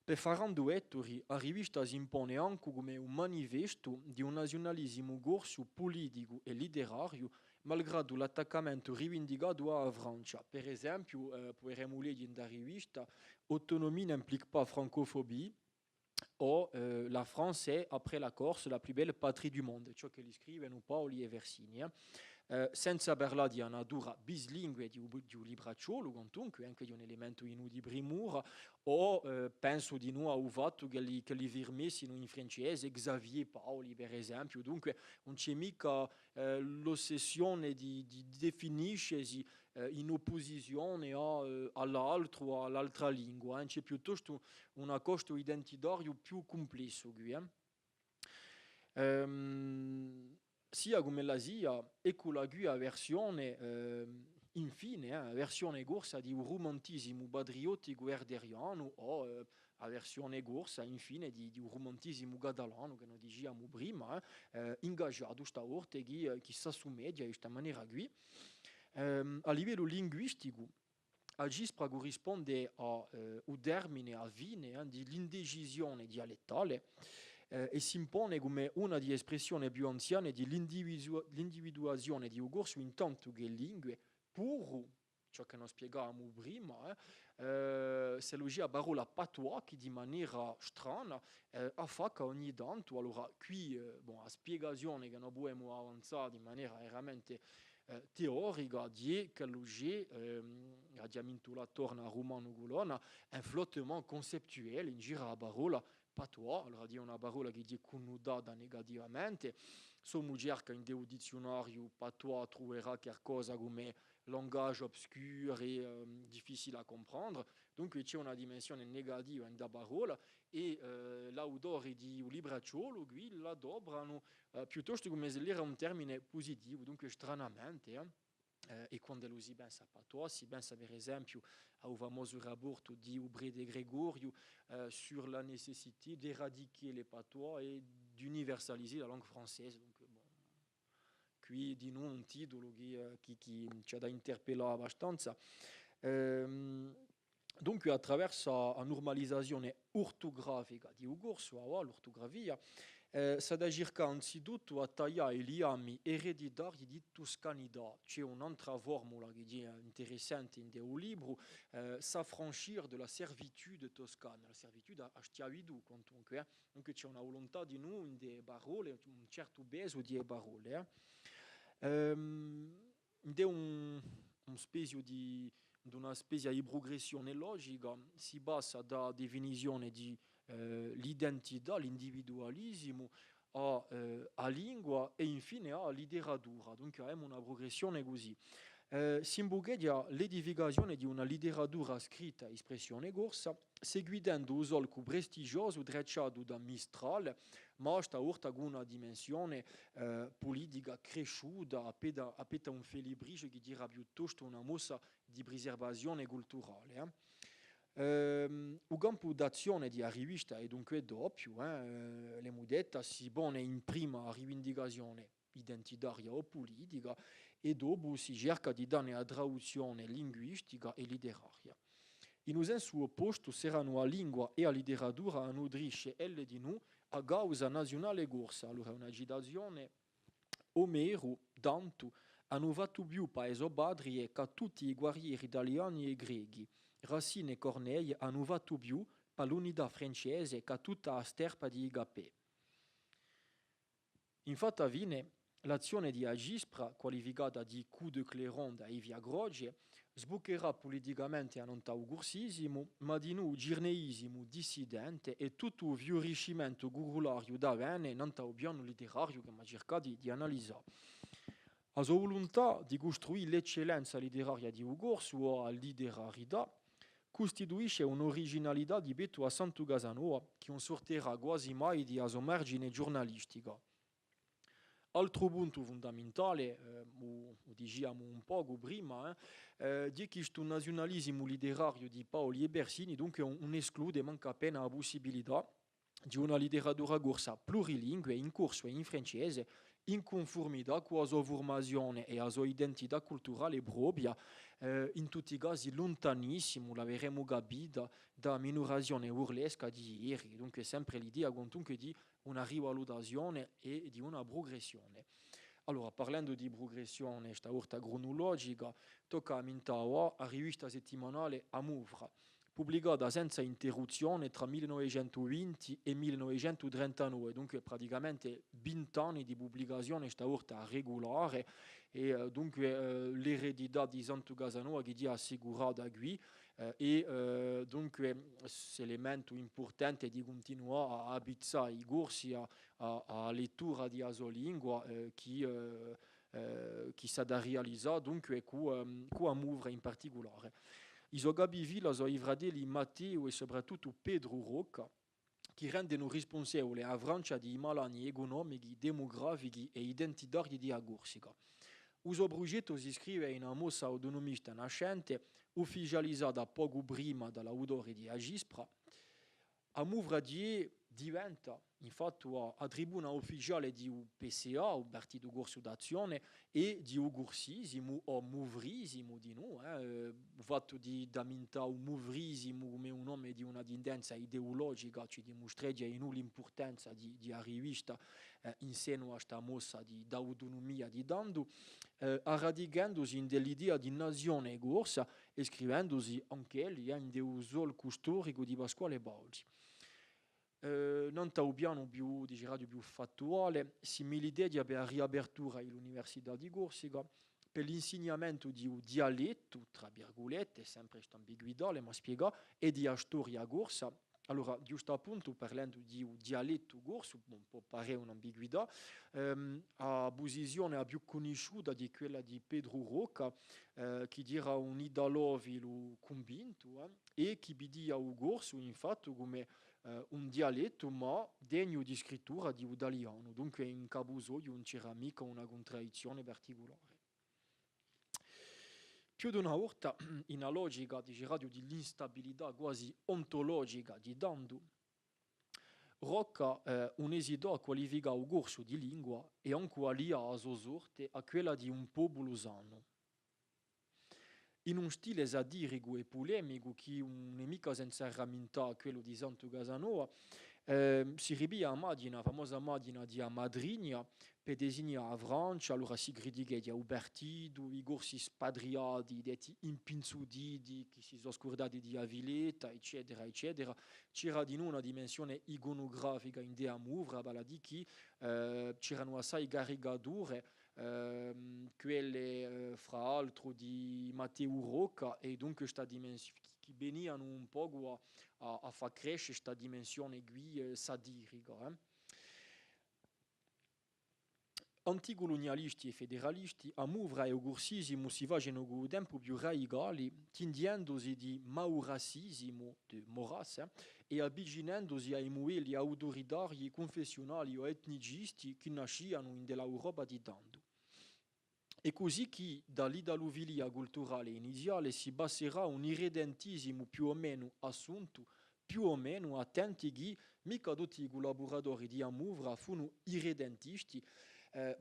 Speaker 1: Per Ferrando Ettore, la rivista si impone anche come un manifesto di un nazionalismo corso politico e letterario, malgrado l'attaccamento rivendicato alla Francia. Per esempio, potremmo leggere nella rivista Autonomie n'implique pas francophobie o la France est, après la Corse, la plus belle patrie du monde, ciò che li scrivono Paoli e Versini. Senza parlare di una natura bislingue di un libracciolo, comunque anche di un elemento di primura, o penso di nuovo al fatto che li firmessino in francese Xavier Paoli, per esempio. Dunque non c'è mica l'ossessione di definiscersi in opposizione all'altro o all'altra lingua, c'è piuttosto un accosto identitario più complesso qui. Sia come la sia, ecco la guia versione, infine, versione corsa di un romantismo patriottico erderiano o la versione corsa, infine, di un romantismo catalano, che noi diciamo prima, ingaggiato stavolta che si assumedia in questa maniera qui. A livello linguistico, Agispra corrisponde a un termine a fine di l'indecisione dialettale e si impone come una delle espressioni più anziane dell'individuazione di un corso in tanto che lingue, pur ciò che non spiegavamo prima, se lo la parola patois che di maniera strana fa che ogni tanto, allora qui bon, la spiegazione che noi possiamo avanzare in maniera veramente teorica di che l'oggi la torna a romano colonna un flottement conceptuel in gira la parola patois, allora di una parola che è connotata negativamente. Sommo cerca in un dizionario patois troverà qualcosa come langage obscur e difficile a comprendere, dunque c'è una dimensione negativa in da parola e l'autore di un libracciolo qui la adoperano piuttosto come se l'era un termine positivo, dunque stranamente. E quando lo si pensa a patois, si pensa per esempio au famoso rapporto di Ubré de Gregorio sur la nécessité d'éradiquer les patois et d'universaliser la langue française. Donc, bon, qui di nuovo un titolo che ci ha da interpellare abbastanza. Dunque attraverso la normalizzazione ortografica di un corso, l'ortografia, si da cercare anzitutto a tagliare i legami ereditari di toscanità. C'è un'altra formula che è interessante in un libro, s'affranchir de la servitude toscana, la servitude a schiavitù, comunque. Dunque c'è una volontà di noi in delle parole, un certo peso di parole. È una specie di progressione logica, si basa da definizione di l'identità, l'individualismo, a lingua e infine a letteratura. Dunque abbiamo una progressione così. Si imbughedia l'edificazione di una letteratura scritta, espressione corsa, seguendo un solco prestigioso tracciato da Mistral, ma stavolta con una dimensione politica cresciuta, appena un felibrice che dirà piuttosto una mossa di preservazione culturale. Il campo d'azione di rivista è dunque doppio, le mudetta si pone in prima rivendicazione identitaria o politica, e dopo si cerca di dare una traduzione linguistica e letteraria. In un senso opposto, saranno la lingua e la letteratura a nutrirci elle di noi a causa nazionale corsa. Allora, una citazione, Omero, Dante, hanno fatto più paese padri che tutti i guerrieri italiani e greci. Racine e Corneille hanno fatto più per l'unità francese che tutta la sterpa di Igapé. Infatti, avviene l'azione di Agispra, qualificata di coup de Cléron da Evia Groge, sboccherà politicamente a non taugursisimo, ma di noi girneisimo dissidente e tutto il riuscimento gurulario da bene non tau piano letterario che mi cerca di analizzare. La sua volontà di costruire l'eccellenza letteraria di Ugorsu o la letterarietà costituisce un'originalità di Beto a Santo Casanova che non sortirà quasi mai di sua margine giornalistica. Altro punto fondamentale, lo diciamo un poco prima, di questo nazionalismo letterario di Paoli e Bersini, dunque non esclude manca appena la possibilità di una letteratura corsa plurilingue in corso e in francese, in conformità con la sua formazione e la sua identità culturale propria, in tutti i casi lontanissimo, l'avremo capita, da minorazione burlesca di ieri, dunque sempre l'idea comunque di una rivalutazione e di una progressione. Allora, parlando di progressione, questa orta cronologica, tocca a Mintawa, a rivista settimanale Amouvra, pubblicata senza interruzione tra 1920 e 1939, dunque praticamente 20 anni di pubblicazione, questa orta regolare, e dunque l'eredità di Santo Casanova che è assicurata qui, dunque elemento importante di continuare a abitare i corsi a lettura di sua lingua che si da realizzare dunque con Amouvra in particolare. I suoi capivi, sono i fratelli Matteo e soprattutto Pedro Rocca, che rendono responsabile a Francia di malanni economici, demografici e identitari di Corsica. Il suo progetto si iscrive in una mossa autonomista nascente, ufficializzata poco prima dall'autore di Agispra. Amouvra diventa infatti a tribuna ufficiale di PCA, il Partito Corso d'Azione, e di ugursisimo o muvrisimo di noi, fatto di damintare un muvrisimo come un nome di una tendenza ideologica ci dimostra in l'importanza di una rivista in seno a questa mossa di autonomia di Dandu, radicandosi in dell'idea di nazione corsa e scrivendosi anche in un solco storico di Pasquale Paoli. Non tau piano più, radio più fattuale, similità per la riapertura dell'Università di Corsica, per l'insegnamento di un dialetto, tra virgolette, sempre questa ambiguità, ma spiega, e di una storia corsa. Allora, giusto appunto, parlando di un dialetto corso, può pare un'ambiguità, la posizione più conosciuta di quella di Pedro Rocca, che dirà un idalovilo convinto, e che vidia il corso, infatti, come un dialetto ma degno di scrittura di italiano, dunque in Cabusoglio non c'era mica una contraddizione particolare. Più di una volta, in una logica dell'instabilità quasi ontologica di Dandu, Rocca un esito a qualificare il corso di lingua e anche a lia a sua sorte a quella di un popolo sano. In un stile satirico e polemico che non è mica senza rammentare quello di Santo Casanova, si ripia la famosa immagine di Madrigna per designare la Francia, allora si critica il partito, i corsi spadriati, detti impinzuditi, che si sono scordati di Aviletta, eccetera, eccetera. C'era di noi una dimensione iconografica in Dea Mouvra, vale a dire che c'erano assai caricature, quelle fra l'altro di Matteo Rocca e dunque questa dimensione che venivano un po' a far crescere questa dimensione qui satirica. Anticolonialisti e federalisti a Mouvra e ugursisimo si facciano con il tempo più radicali, tingendosi di maurassismo, di Moras, e avvicinandosi ai modelli autoritari, confessionali o etnicisti che nasciano dell'Europa di tanto. E così che dall'idaluvilia culturale iniziale si passerà un irredentismo più o meno assunto, più o meno attenti che mica tutti i collaboratori di Amouvra furono irredentisti,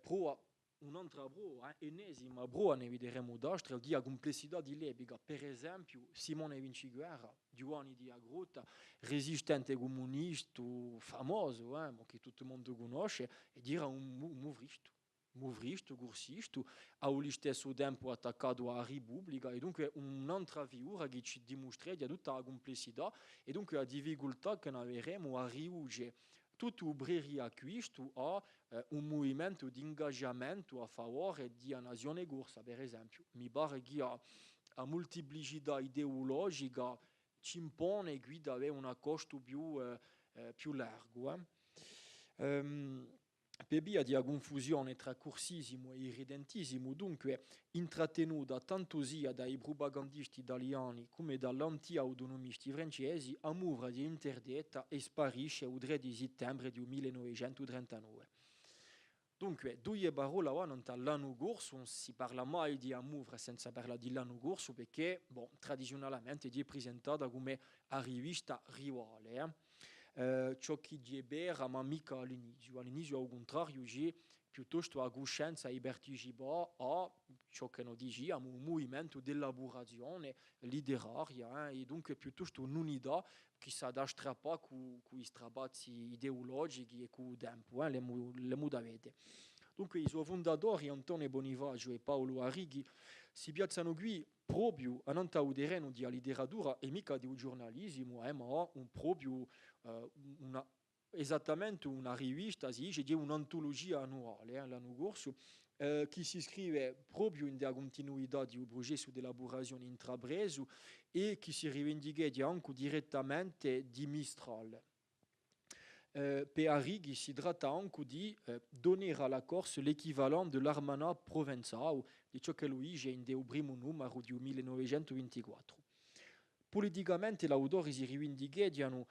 Speaker 1: Pro un'altra broa, ennesima broa, ne vedremo d'altre, di complessità di lebiga. Per esempio, Simone Vinciguerra, Giovanni di Agrota, resistente comunista, famoso, che tutto il mondo conosce, e era un movristo, gursisto, allo stesso tempo attaccato alla Repubblica, e dunque un'altra figura che ci dimostra di tutta la complessità e dunque la difficoltà che noi avremo a riuscire tutto a questo a un movimento di ingaggiamento a favore di una nazione corsa, per esempio. Mi pare che la molteplicità ideologica ci impone qui di avere un costo più largo. Per via di una confusione tra corsismo e irredentissimo, dunque intrattenuta tanto sia dai propagandisti italiani come dall'anti-autonomisti francesi, a mura di interdetta e sparisce il 3 di settembre del 1939. Dunque, due parole vanno dall'anno corso, non si parla mai di Amouvra senza parlare di l'anno corso perché, tradizionalmente è presentata come a rivista rivale. Ciò che era, ma mica all'inizio. All'inizio, al contrario, c'è piuttosto la coscienza e partecipa a ciò che noi diciamo un movimento di elaborazione letteraria e dunque piuttosto un'unità che si adatta con i strapazzi ideologici e con il tempo, le mudavete. Dunque i suoi fondatori, Antonio Bonifacio e Paolo Arrighi, si piazzano qui proprio a non terreno di letteratura e mica di un giornalismo, ma proprio una, esattamente una rivista, si dice, di un'antologia annuale, l'anno corso, che si iscrive proprio in della continuità di un processo di elaborazione intrapreso e che si rivendica anche direttamente di Mistral. Per Arrighi si tratta anche di donare alla Corse l'equivalent dell'Armanà Provenzale, di ciò che lui dice in del primo numero del 1924. Politicamente l'autore si rivendicano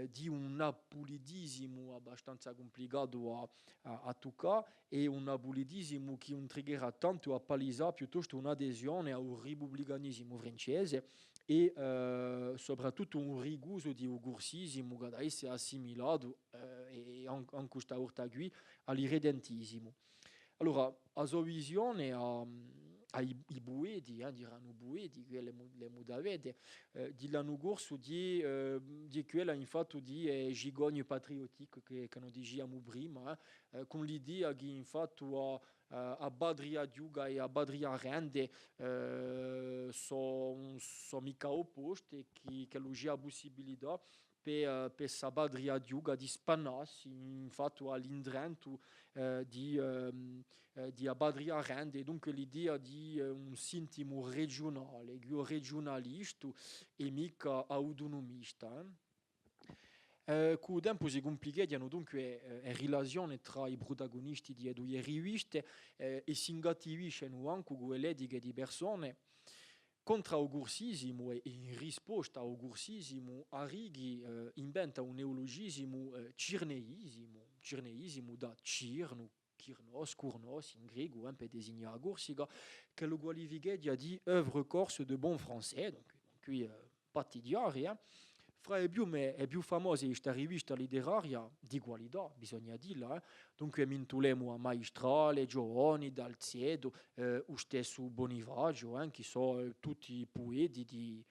Speaker 1: di un napolitismo abbastanza complicato a toccare e un napolitismo che intrigherà tanto a palesare piuttosto un'adesione al repubblicanesimo francese e soprattutto un rigoso di un gursismo che da essere assimilato e anche questa volta qui all'irredentismo. Allora, la sua visione ai Buedi, diranno Buedi, che le mudavete, di l'anno corso di quella infatti di gigogne patriottico che noi diciamo prima, con l'idea che infatti a Badria Giuga e a Badria Rende sono mica opposte, che lui ha la possibilità per sa Badria Giuga di spannarsi infatti all'indrento di Badria Rende, dunque l'idea di un sintimo regionale, regionalista e mica autonomista. Con il tempo si complicano dunque le relazioni tra i protagonisti di due riviste e si ingativiscono anche quelle di persone contro il gursismo e in risposta al gursismo Arrighi inventa un neologismo cirneismo da cirno, Kirnos, Cournos in greco per designare la Corsica, che lo qualifica di œuvre corse de bon français, donc qui pattidiaria. Fra è più famosa questa rivista letteraria di qualità, bisogna dirla, dunque mintulemo a Maestrale, Giovanni, D'Alziedo, lo stesso Bonifacio, che sono tutti poeti di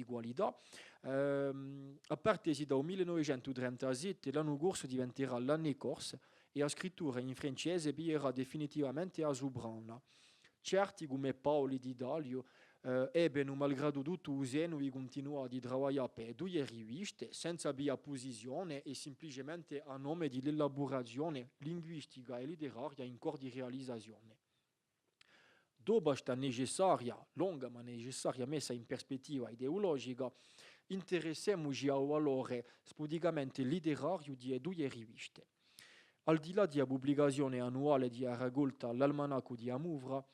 Speaker 1: qualità. A parte si dal 1937 l'anno corso diventerà l'année corse e la scrittura in francese era definitivamente a subranna. Certi come Paoli di Dalio ebbero malgrado tutto usato di continuare a lavorare per due riviste senza via posizione e semplicemente a nome dell'elaborazione linguistica e letteraria in corso di realizzazione. Dopo questa necessaria, lunga ma necessaria messa in prospettiva ideologica, interessiamoci al valore praticamente letterario di due riviste. Al di là della pubblicazione annuale di raccolta l'Almanacco di Amouvra,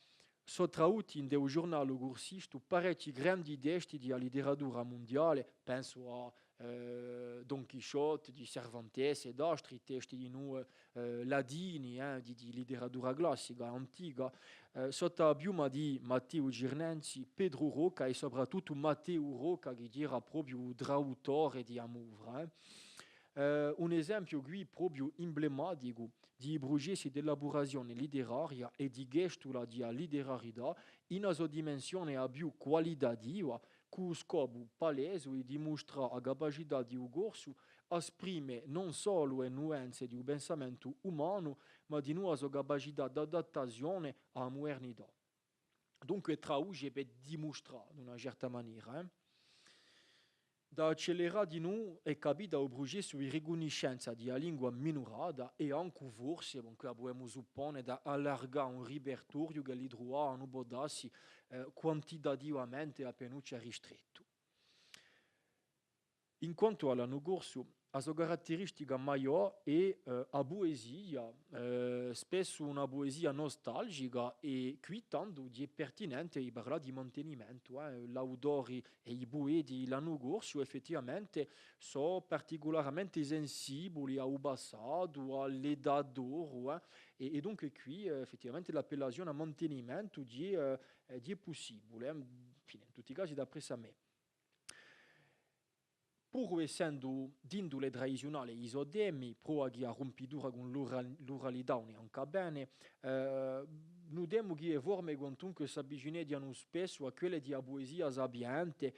Speaker 1: sono tradotti in un giornale cursista parecchi grandi testi di letteratura mondiale, penso a Don Quixote di Cervantes ed altri testi di noi ladini, di letteratura classica, antica, sotto la piuma di Matteo Girnenzi, Pedro Rocca e soprattutto Matteo Rocca che era proprio il traduttore di Amouvra. un esempio qui proprio emblematico di processi di elaborazione letteraria e di gestura di letterarità in una sua dimensione a più qualitativa, con lo scopo palese di dimostrare la capacità di un corso a esprimere non solo le nuanze di un pensamento umano, ma di una sua capacità di adattazione alla modernità. Dunque, traduce per dimostrare, in una certa maniera. Da accelerare di noi è capita il processo di riconoscenza della lingua minorata e anche forse, perché possiamo suppone, da allargare un repertorio che li trova non può darsi quantitativamente appena ristretto. In quanto all'anno corso, la sua caratteristica maggiore è la poesia, spesso una poesia nostalgica e qui tanto di pertinente di parlare di mantenimento. L'autori e i poeti l'anno corso effettivamente sono particolarmente sensibili al passato, all'età d'oro e dunque qui effettivamente l'appellazione a mantenimento è possibile, in tutti i casi d'après me. Pur essendo d'indole tradizionale isodemi, pro che a rompitura con l'oralità non è anche bene, notemo che le forme quantunque si avvicinano spesso a quelle di poesia sapiente,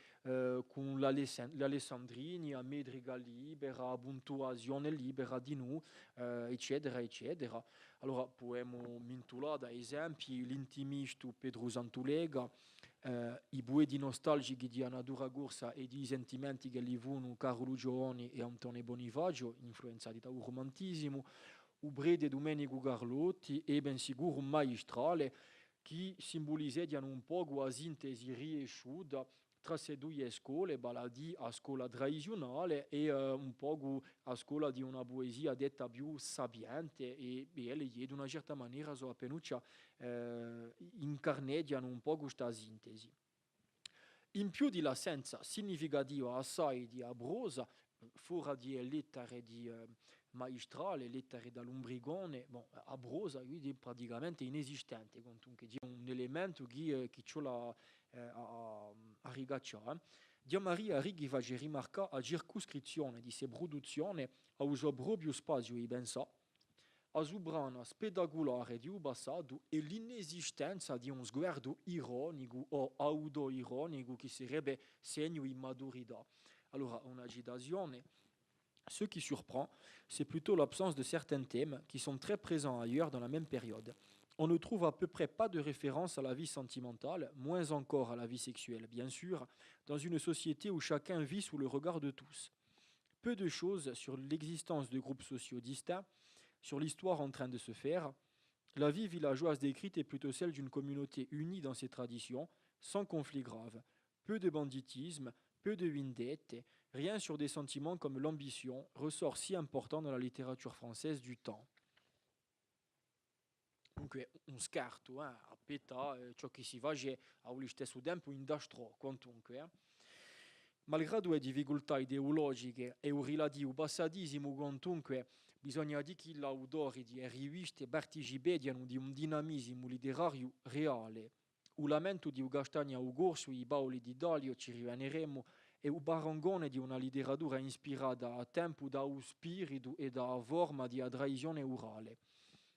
Speaker 1: con l'Alessandrini, la metrica libera, la puntuazione libera di noi, eccetera, eccetera. Allora, possiamo mintulare da esempi l'intimisto Pedro Santulega, i poeti nostalgici di natura corsa e di sentimenti che li furono Carlo Giovanni e Antonio Bonifacio, influenzati dal romantismo, o Brede Domenico Carlotti e ben sicuro un maestrale che simbolizzano un po' la sintesi riesciuta tra le due scuole, baladi a scuola tradizionale e un po' a scuola di una poesia detta più sapiente e le in una certa maniera sono appena incarneggiano un po' questa sintesi. In più di l'assenza significativa assai di Abrosa, fuori di lettere di maestrale, lettere da Lombrigone, Abrosa è praticamente inesistente, comunque è un elemento che c'è a rigacciare. Dia Maria Righi fa rimarcare la circoscrizione di queste produzioni a un proprio spazio di pensare, a sobrana spettacolare di un passato e l'inesistenza di un sguardo ironico o autoironico che sarebbe segno di maturità. Alors, una citazione. Ce qui surprend, c'est plutôt l'absence de certains thèmes qui sont très présents ailleurs dans la même période. On ne trouve à peu près pas de référence à la vie sentimentale, moins encore à la vie sexuelle, bien sûr, dans une société où chacun vit sous le regard de tous. Peu de choses sur l'existence de groupes sociaux distincts, sur l'histoire en train de se faire. La vie villageoise décrite est plutôt celle d'une communauté unie dans ses traditions, sans conflit grave. Peu de banditisme, peu de vendette, rien sur des sentiments comme l'ambition, ressort si important dans la littérature française du temps. Dunque, un scarto, a peta ciò che si face allo stesso tempo in dastro, quantunque. Malgrado le difficoltà ideologiche e un relativo passatismo, quantunque, bisogna dire che gli autori di riviste partecipano di un dinamismo letterario reale. Il lamento di Gastagna Ugorso e i Paoli di Dalio, ci riveneremo, è un parangone di una letteratura ispirata a tempo da spirito e da forma di tradizione orale.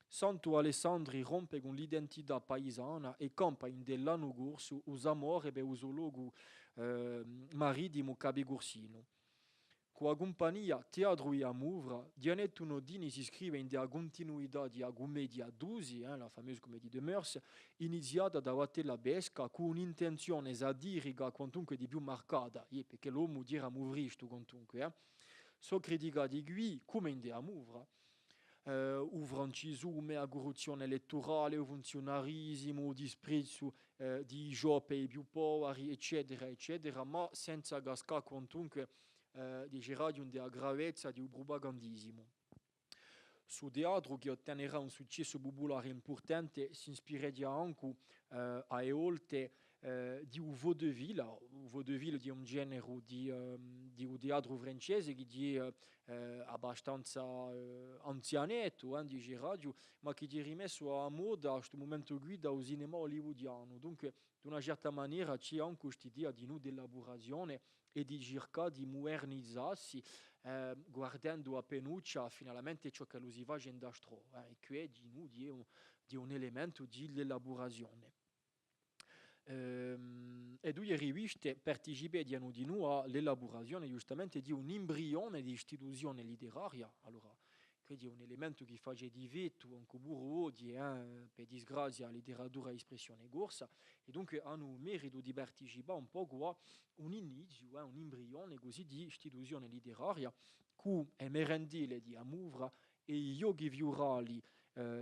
Speaker 1: Santo Alessandri rompe con l'identità paesana e campa in dell'anno corso us amore per uso logo marittimo capicorsino. Con la compagnia Teatro e Amouvra, Dianetto Nodini si iscrive in della continuità di commedia Dusi, la famosa commedia de Meurs, iniziata da Vattella Besca con un'intenzione satirica quantunque di più marcata, perché l'uomo dirà Mouvristo quantunque, so critica di qui come in della Amouvra. O francismo, a corruzione elettorale, o funzionarismo, o disprezzo di giovani più poveri, eccetera, eccetera, ma senza cascare quantunque dicerà di una gravezza di un propagandismo. Su teatro che ottenerà un successo popolare importante si ispirerà anche a volte di un vaudeville di un genere di un teatro francese che è abbastanza anzianetto, dice radio, ma che è rimesso a moda a questo momento qui dal cinema hollywoodiano. Dunque, in una certa maniera c'è anche questa idea di elaborazione e di cercare di modernizzarsi guardando a penuccia finalmente ciò che lo si va in dastro e che di noi di un elemento di elaborazione. E due riviste partecipano di noi all'elaborazione giustamente di un embrione di istituzione letteraria. Allora, quindi è un elemento che fa di vetto un cuburo di per disgrazia letteratura e espressione corsa e dunque hanno il merito di partecipare un po' a un inizio, un embrione così di istituzione letteraria che emerendile di Amuvra e yogi viurali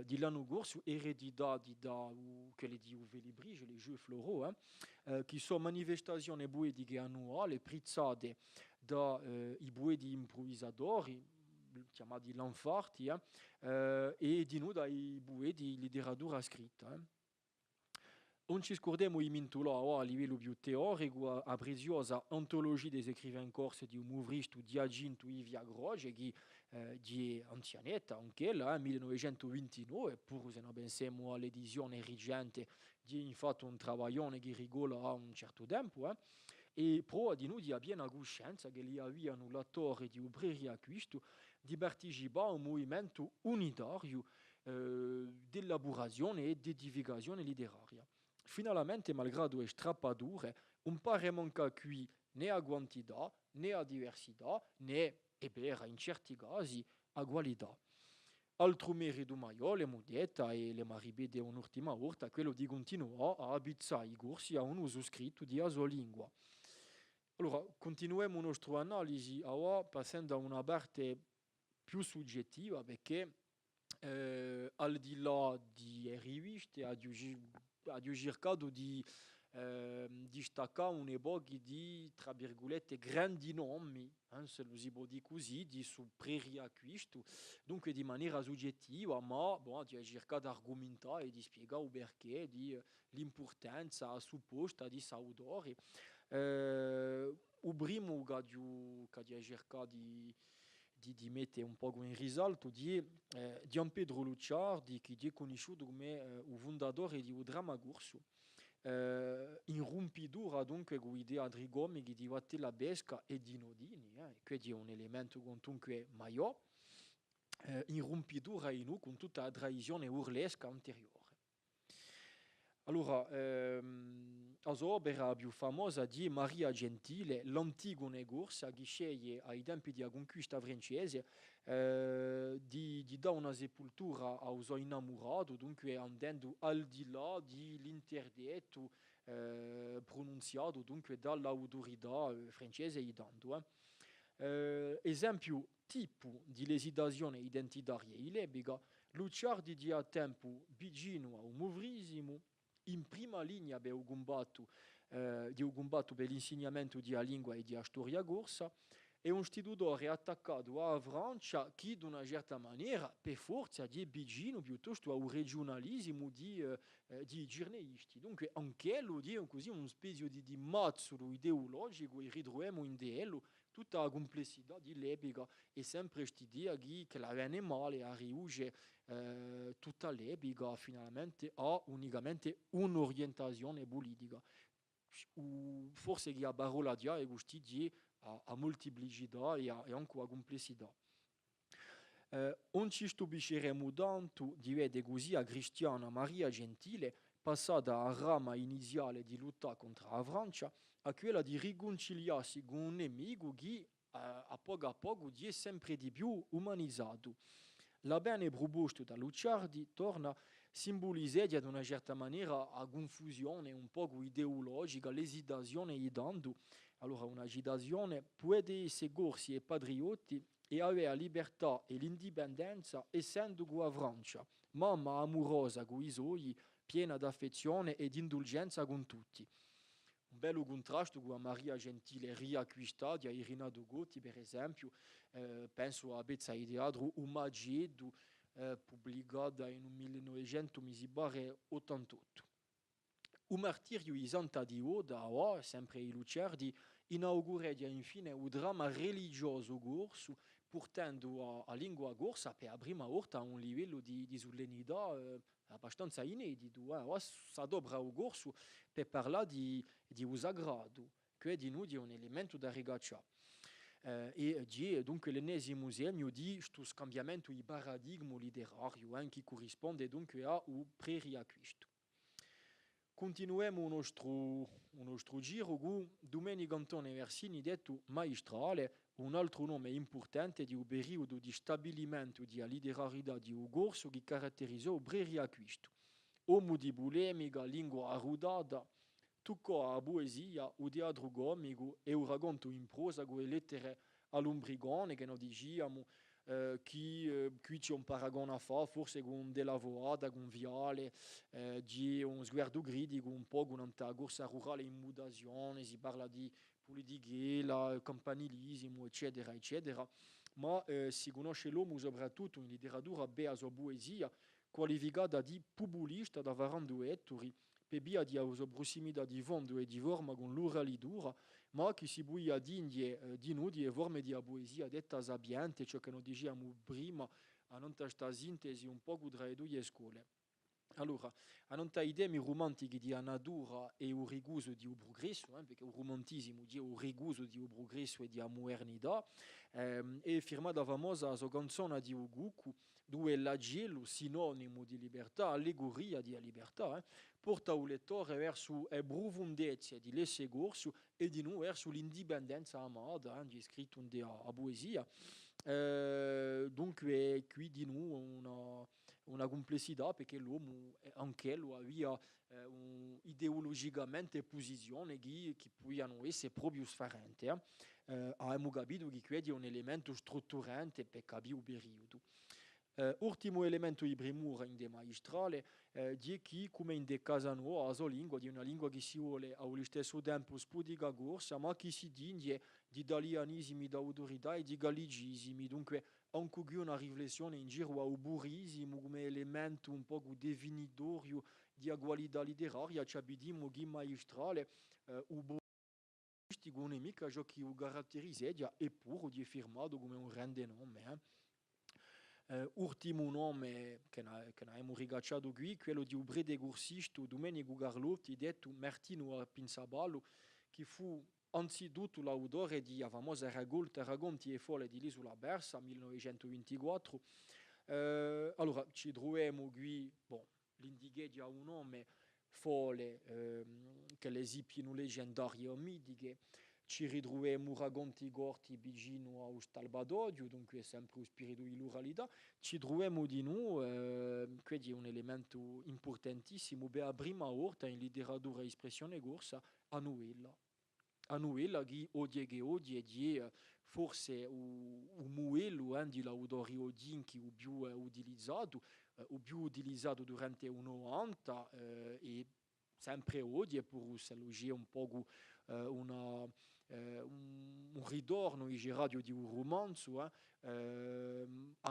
Speaker 1: di l'anno corso ereditati da quelle di Uwe Librige, les Jeux Floraux, che sono manifestazioni poetiche annuali prizzate da i poeti improvvisatori, chiamati Lanfarti, e di noi dai poeti di letteratura scritta. Non ci scordiamo i mintulò a livello più teorico, a preziosa antologia dei écrivains in corso di un movristo di Aginto Ivia Groge, che di anzianetta, anche là, 1929, pur se non pensiamo all'edizione rigente, di infatti un travaglione che rigola a un certo tempo, e pro di noi di piena coscienza che li avevano l'attore di Ubreria Acquisto di partecipare a un movimento unitario di elaborazione e di divulgazione letteraria. Finalmente, malgrado le strappature, non pare manca qui né a quantità, né a diversità, né, e per in certi casi, a qualità. Altro merito maggiore, le modetta e le maribede un'ultima volta, quello di continuare a abituare i corsi a un uso scritto di sua lingua. Allora, continuiamo la nostra analisi ora passando a una parte più soggettiva perché al di là di riviste ha cercato di staccare un'epoca di, tra virgolette, grandi nomi, se lo si può dire così, di su pre-riacquisto, dunque di maniera soggettiva, ma bon, ha cercato di argomentare e di spiegare perché di l'importanza supposta di Saudori. Il primo che ha cercato di mettere un po' in risalto di Gian Pedro Luciardi, che è conosciuto come il fondatore di un dramma corso. In rompidura dunque con l'idea di Rigomi che di la pesca e di nodini, quindi è un elemento comunque maggiore, in rompidura in noi con tutta la tradizione urlesca anteriore. Allora, la sua opera più famosa di Maria Gentile, l'Antigone corsa, che sceglie ai tempi della conquista francese di dare una sepoltura ai suoi innamorati, dunque andando al di là dell'interdetto pronunziato dunque dall'autorità francese e tanto. Esempio tipo di l'esitazione identitaria ilebica, Luciardi di a tempo vicino a un movrisimo in prima linea per il combatto per l'insegnamento della lingua e della storia corsa e un istitutore attaccato alla Francia che, di una certa maniera, per forza, è vicino piuttosto a un regionalismo di giornalisti. Dunque, anche lo è così una specie di mazzolo ideologico e ritroviamo in dello tutta la complessità di l'epica e sempre quest'idea che la viene male a riuscire tutta l'epica finalmente ha unicamente un'orientazione politica. Forse che a parola dia e questi di a molteplicità e anche a complessità. Non ci stupisceremo tanto di vedere così a Cristiana Maria Gentile passata a rama iniziale di lotta contro la Francia a quella di riconciliarsi con un nemico che a poco è sempre di più umanizzato. La bene proposto da Luciardi torna a simbolizzare ad una certa maniera la confusione un po' ideologica, l'esitazione di tanto. Allora un'agitazione può essere corsi e patrioti e avere la libertà e l'indipendenza essendo con la Francia, mamma amorosa con i suoi, piena d'affezione e di indulgenza con tutti. Un bello contrasto con la Maria Gentile riacquistata, di Renato Gotti per esempio, penso a Bezza di Teatro, un Mageddu, pubblicata in 1988. Un martirio di Santa Dio, da sempre i Lucerdi, inaugura infine un dramma religioso corso, portando a lingua corsa per la prima volta a un livello di solennità abbastanza inedito. Si adopera il corso per parlare di un sagrato che di noi è un elemento da rigacciare. E di dunque l'ennesimo segno di questo scambiamento di paradigma letterario che corrisponde dunque a un pre-riacquisto. Continuiamo il nostro giro con Domenico Antonio Versini, detto maestrale, un altro nome importante di un periodo di stabilimento della letterarietà di un corso che caratterizzò il pre-riacquisto. Uomo di polemica, lingua arrudata, toccò a poesia, o teatro comico e un racconto in prosa con le lettere all'ombrigone che noi diciamo, qui c'è un paragone a fare, forse con della Voada, con Viale, di un sguardo critico un po' con una corsa rurale in mutazione, si parla di politichetto, campanilismo, eccetera, eccetera. Ma si conosce l'uomo soprattutto in letteratura, beh, a sua poesia, qualificata di populista da varando ettori, per via di sua prossimità di fondo e di forma con l'oralità, ma che si può dire di noi e forme di poesia detta sapiente, ciò che noi dicevamo prima, a non questa sintesi un po' tra le due scuole. Allora, a non i temi romantici di natura e il riguso di un progresso, perché il romantismo è il riguso di un progresso e di modernità, è firmata la famosa sua canzone di Uguku, dove l'agello, sinonimo di libertà, allegoria di libertà, porta il lettore verso le profondezze di lesse corso e di nuovo verso l'indipendenza amata, di scritto a poesia. Dunque, qui di nuovo una complessità perché l'uomo anche lui aveva ideologicamente posizioni che possono essere proprio differenti. Abbiamo capito che questo è un elemento strutturante per capire il periodo. Ultimo elemento di premura in de magistrale di chi come in de casa nuova la sua lingua di una lingua che si vuole allo stesso tempo spudica corsa ma che si digne di italianismi d'autorità e di gallicismi dunque anche qui una riflessione in giro al burismo come elemento un po' definitorio di qualità letteraria ci abbiamo che magistrale non è mica ciò che lo caratterizza eppure di è firmato come un grande nome. Ultimo nome che abbiamo rigacciato qui, quello di un breve corsisto Domenico Garlotti, detto Martino a Pinzaballo, che fu anzitutto l'autore di la famosa raccolta Racconti e Folle di l'Isola Bersa 1924. Allora ci troviamo qui, l'indiché già un nome, Folle, che le esipiano leggendarie o mitiche. Ci ritroviamo racconti corti vicino allo Stalbadoglio, dunque è sempre lo spirito di ruralità. Ci troviamo di nuovo, questo è un elemento importantissimo, per la prima volta in letteratura e espressione corsa, a novella. A novella che oggi è forse il modello di l'autore Odin che è il più utilizzato durante i 90 e sempre oggi, pur se lo è un po' un ritorno in radio di un romanzo, a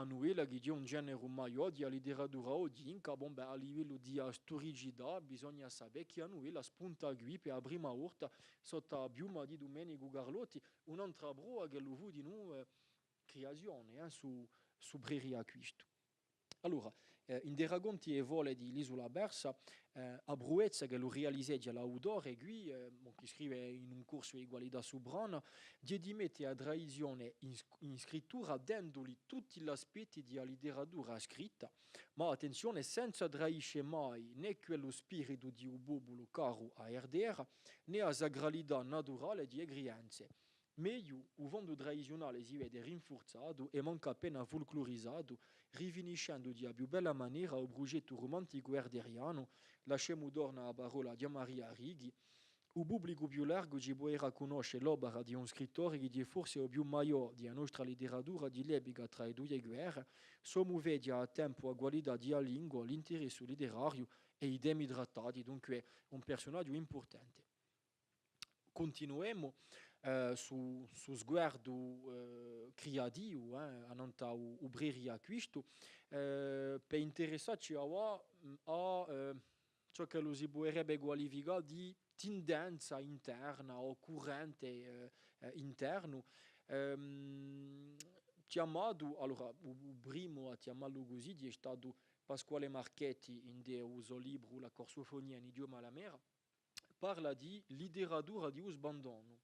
Speaker 1: novella che è un genere maggiore di letteratura odinca, a livello di storicità bisogna sapere che a novella spunta qui per la prima volta sotto la piuma di Domenico Garlotti, un'altra prova che lo fu di nuovo creazione su pre-riacquisto. Allora, in dei racconti e vole di l'Isola Bersa, a Bruezza che lo realizzeggia l'autore, qui, che scrive in un corso di qualità sovrana, di mette a tradizione in scrittura dandoli tutti gli aspetti della letteratura scritta, ma attenzione, senza traisce mai né quello spirito di un popolo caro a RDR, né la sacralità naturale di Egrienze. Meglio, il fondo tradizionale si vede rinforzato e manca appena folclorizzato, rifiniscendo di più bella maniera il progetto romantico erderiano, lasciamo torna la parola di Maria Righi, il pubblico più largo ci può conoscere l'opera di un scrittore che è forse il più maggiore della nostra letteratura di l'epoca tra le due guerre, sommuovedi a tempo a qualità di lingua, l'interesse letterario e i temi trattati, dunque un personaggio importante. Continuiamo su sguardo creativo, a non ubreria acquisto, per interessarci a ciò che lo si potrebbe qualificare di tendenza interna o corrente interno. Chiamato, allora, il primo a chiamarlo così è stato Pasquale Marchetti in suo libro La corsofonia in idioma lamera, parla di lideratura di usbandono.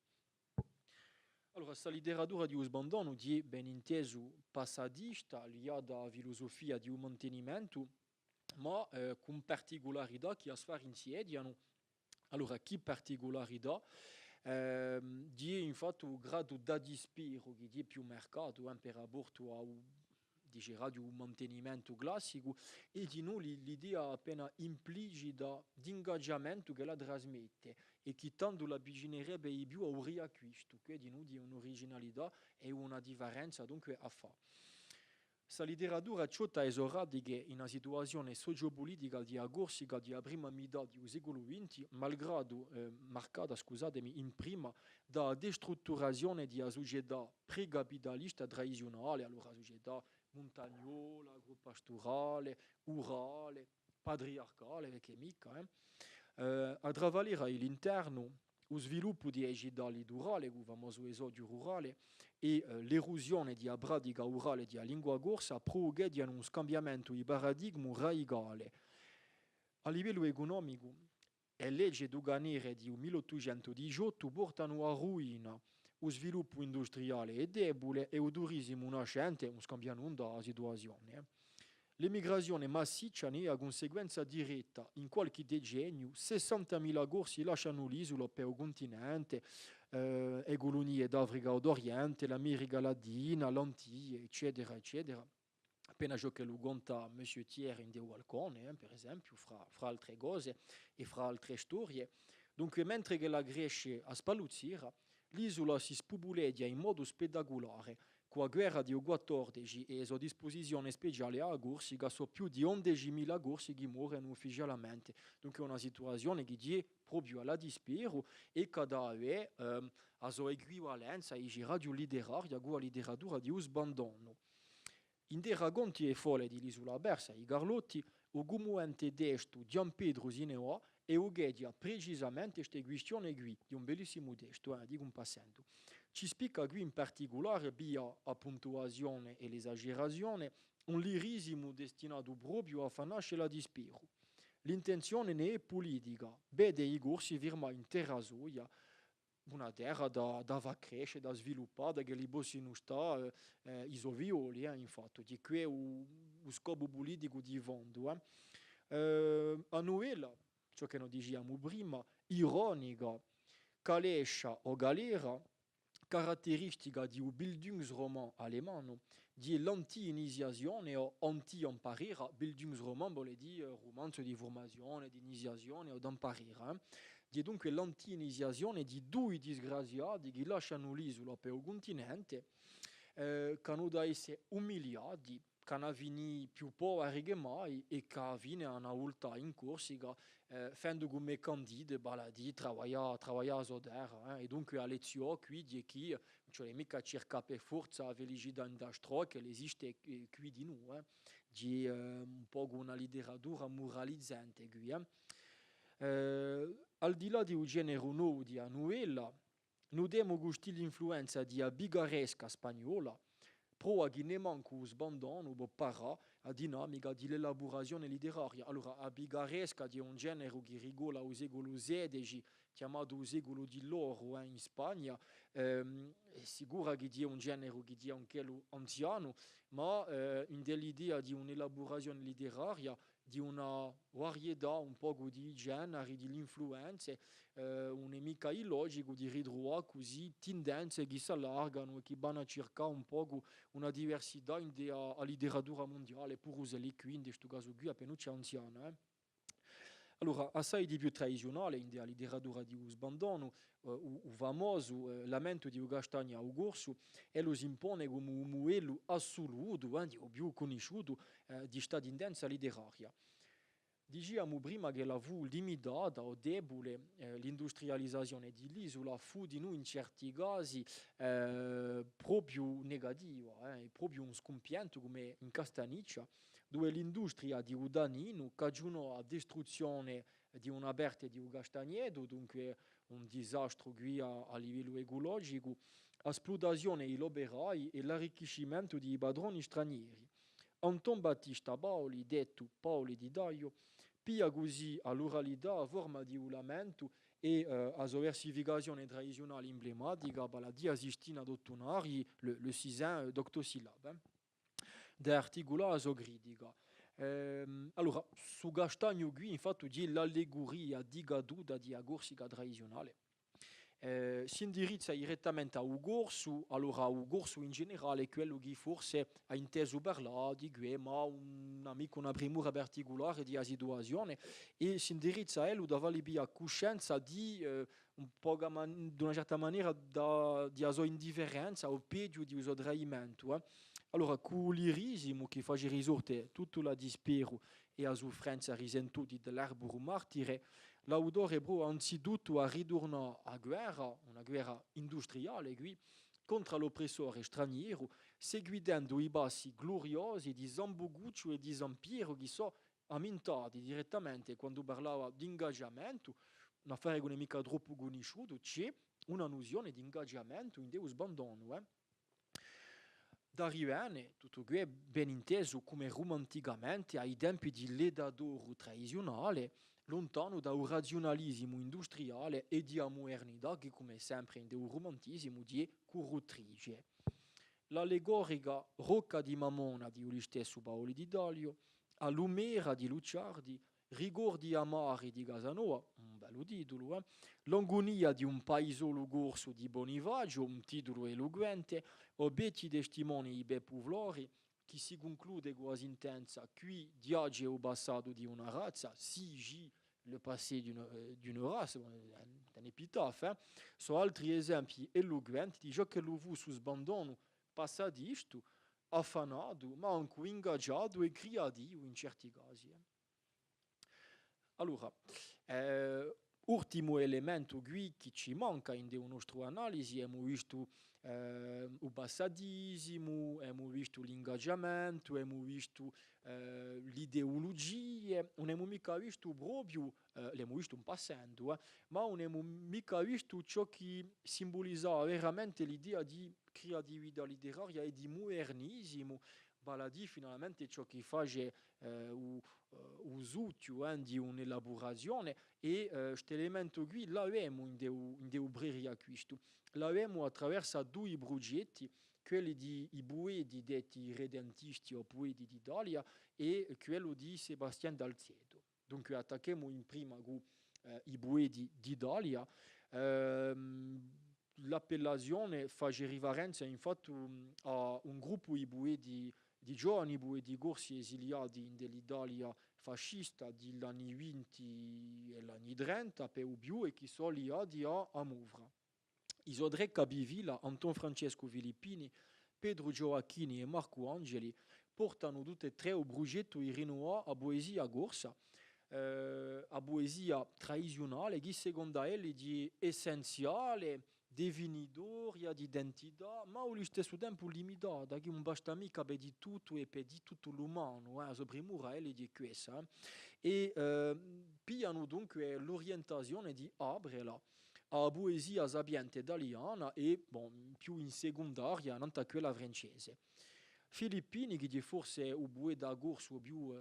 Speaker 1: Allora, questa lideratura di usbandono di ben inteso passadista, liata alla filosofia di un mantenimento, ma con particolarità che as fare insiediano. Allora, che particolarità? Di infatti un grado da dispiro che di più mercato per rapporto a dice radio un mantenimento classico e di noi l'idea appena implicita di ingaggiamento che la trasmette e che tanto la bisognerebbe più a un riacquisto, che di noi di un'originalità e una differenza dunque a fare. Questa letteratura ciò è esoradica in una situazione sociopolitica di agorsica di prima metà del secolo XX, malgrado marcata, scusatemi, in prima da destrutturazione di una società precapitalista tradizionale, allora società montagnola, agropastorale, rurale, patriarcale, perché mica, a travagliare all'interno lo sviluppo di agida litorale, il famoso esodio rurale, e l'erosione di pratica orale di lingua corsa provoca un scambiamento di paradigma radicale. A livello economico, le leggi doganiere di 1818 portano a ruina lo sviluppo industriale è debole e il turismo nascente, un scambiamento della situazione. L'emigrazione massiccia ne è a conseguenza diretta. In qualche decennio 60.000 corsi lasciano l'isola per il continente, e colonie d'Africa d'Oriente, l'America Latina, l'Antiglie, eccetera, eccetera. Appena ciò che lo conta Monsieur Thierry in De Walcone, per esempio, fra altre cose e fra altre storie. Dunque, mentre che la Grecia a spaluzzira, l'isola si spopoleggia in modo spettacolare. Con la guerra di 14 e la disposizione speciale a Corsica sono più di 11.000 corsi che muoiono ufficialmente. Dunque è una situazione che è proprio alla dispero e che dà a sua equivalenza ai radio letteraria con la letteratura di usbandono. In dei racconti e folle di l'isola Bersa, i Carlotti, o gumuente testo Gian Pedro Sineò e o ghedia precisamente queste questioni qui, di un bellissimo testo, dico un passando. Ci spiega qui in particolare, via la puntuazione e l'esagerazione, un lirismo destinato proprio a far nascere la dispero. L'intenzione ne è politica, vede i corsi firma in terra soia, una terra da far crescere, da sviluppare, che li possino stare i sovioli, infatti, di qui è lo scopo politico di fondo. A novella, ciò che noi diciamo prima, ironica, calescia o galera, caratteristica di un Bildungsroman alemano, di l'anti-iniziazione o anti-imparare. Bildungsroman vuol dire romanzo di formazione, di iniziazione o d'imparare. Di dunque l'anti-iniziazione di due disgraziati che lasciano l'isola per il continente, che hanno da essere umiliati, che hanno finito più poveri che mai e che viene una volta in Corsica, facendo come candide, baladi, lavorare a sodera. E dunque a lezione qui di chi, cioè mica cerca per forza la felicità in dastro che esiste qui di noi, di un po' una letteratura moralizzante qui. Al di là di un genere nuovo di novella, noi abbiamo gusti l'influenza di bigaresca spagnola, pro che ne manca un sbandone, o para a dinamica di elaborazione letteraria. Allora, a bigaresca di un genere che rigola al secolo XVI, chiamato il secolo di l'oro in Spagna, è sicura che è un genere che è anche anziano, ma in dell'idea di un'elaborazione letteraria di una varietà un po' di generi, di influenze, un mica illogico di ritrovare così tendenze che si allargano e che vanno a cercare un po' una diversità in della letteratura mondiale, pur usare qui, in questo caso qui, appena c'è anziana. Allora, assai di più tradizionale in della letteratura di Usbandono, il famoso lamento di Castagna Ugorsu, e lo si impone come un modello assoluto, o più conosciuto, di statunitenza letteraria. Diciamo prima che la fu limitata o debole l'industrializzazione dell'isola fu di noi in certi casi proprio negativa, proprio un scompianto come in Castaniccia, dove l'industria di Udanino cagionò la distruzione di una parte di un castagneto, dunque un disastro qui a livello ecologico, esplotazione degli operai e l'arricchimento di padroni stranieri. Anton Battista Paoli, detto Paoli di Daio, pia così all'oralità a forma di un lamento e a sua versificazione tradizionale emblematica, la dia Sistina Dottonari, le sisin d'octosillab, d'articola a sua critica. Allora, su Castagno qui, infatti, di l'allegoria di Gaduda di agorsica tradizionale. Si indirizza direttamente a Ugorsu, allora Ugorsu in generale, quello che forse ha inteso parlare di che, ma un amico, una premura particolare di situazione, e si indirizza a lui da valibia coscienza di un po' di una certa maniera di sua indifferenza o peggio di suo tradimento. Allora, con l'irisimo che fa risorte tutta la dispero e la sofferenza risentuti dell'arboro martire, l'autore pro anzitutto a ritornare a guerra, una guerra industriale qui, contro l'oppressore straniero, seguendo i passi gloriosi di Zamboguccio e di Zampiro che sono ammentati direttamente quando parlava di ingaggiamento, un affare che non è mica troppo conosciuto, c'è una nozione di ingaggiamento in Deus Bandono. Da Rivene, tutto qui è ben inteso come romanticamente ai tempi di l'età d'oro tradizionale, lontano dal razionalismo industriale e di modernità che come sempre in un romantismo di corruttrice. L'allegorica Rocca di Mamona di lui stesso Paoli di Dalio, a Lumera di Luciardi, Rigordi amari di Casanova, un bello titolo, L'angonia di un paesolo gorso di Bonivaggio, un titolo eloquente, obetti testimoni i Bepuvlori, che si conclude quasi intensa, qui diage o passato di una razza, si le passé d'une race, un epitafo, sono altri esempi eloquenti di ciò che lo fu su sbandono passadisto, affanato, ma anche ingaggiato e creativo in certi casi. Allora, ultimo elemento qui che ci manca in una nostra analisi, abbiamo visto il passadismo, abbiamo visto l'ingaggiamento, abbiamo visto l'ideologia, non abbiamo mica visto proprio, l'abbiamo visto un passando, ma non abbiamo mica visto ciò che simbolizzava veramente l'idea di creatività letteraria e di modernismo, vale a dire finalmente ciò che fa usuccio di un'elaborazione e questo elemento qui l'abbiamo in deu a questo. L'abbiamo attraverso due progetti, quelli di i Buedi detti redentisti o Poeti d'Italia e quello di Sebastian Dalzieto. Dunque attacchiamo in prima con i Buedi d'Italia. L'appellazione fa riferenza infatti a un gruppo di Buedi di giovani di corsi esiliati dell'Italia fascista degli anni 20 e gli anni 30 per più e che sono liati a Mouvra. I tre capivila, Anton Francesco Filippini, Pedro Gioacchini e Marco Angeli, portano tutti e tre il progetto di rinnovare la poesia corsa, la poesia tradizionale che secondo lui è essenziale, definitoria di identità, ma allo stesso tempo limitata, che non basta mica per di tutto e per di tutto l'umano, la primura è di questa, e pigliano dunque l'orientazione di aprirla a poesia sapiente italiana e più in secondaria, non quella francese. Filippini, che forse è un poeta corso più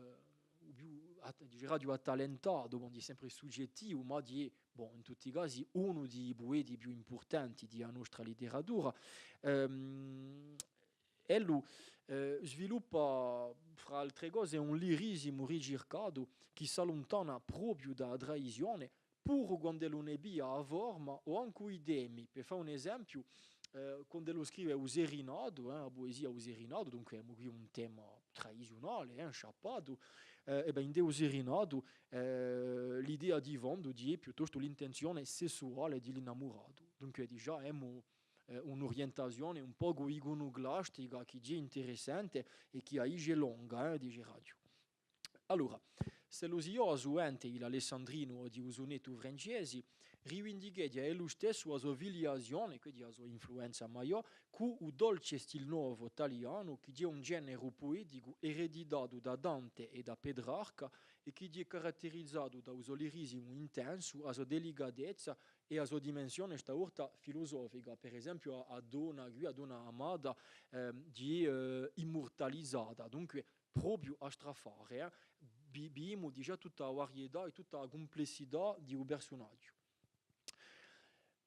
Speaker 1: radio talentato, quindi sempre soggettivo, ma in tutti i casi uno dei poeti più importanti della nostra letteratura. Ello sviluppa, fra altre cose, un lirismo ricercato che si allontana proprio dalla tradizione, pur quando lo nebbia a forma o anche i temi. Per fare un esempio, quando lo scrive Userinado, la poesia Userinado, dunque è un tema tradizionale, sciappato, e ben in Deus Userinado l'idea di fondo è piuttosto l'intenzione sessuale dell'innamorato. Dunque già è un'orientazione un po' iconoclastica che è interessante e che è lunga, dice radio. Allora, se lo zioso ente l'Alessandrino di Usonetto francesi rivendica lui stesso la sua filiazione, quindi la sua influenza maggiore, con il dolce stile nuovo italiano, che è un genere poetico ereditato da Dante e da Petrarca e che è caratterizzato da un lirismo intenso, la sua delicatezza e la sua dimensione stavolta filosofica, per esempio a donna amata di immortalizzata, dunque proprio a strafare, abbiamo già tutta la varietà e tutta la complessità di un personaggio.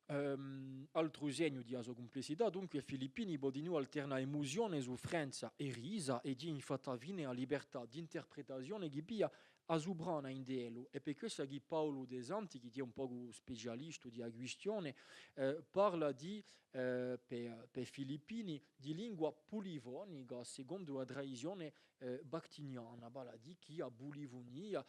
Speaker 1: Altro segno di sua complessità, dunque, i filippini podino alterna emozione, sofferenza e risa e di infatti avvine a libertà di interpretazione che pia a subrana in delo e per questo che Paolo De Santi, che è un po' specialista di questione, parla di per filippini di lingua polifonica secondo la tradizione bactiniana, vale di chi a Bulivonia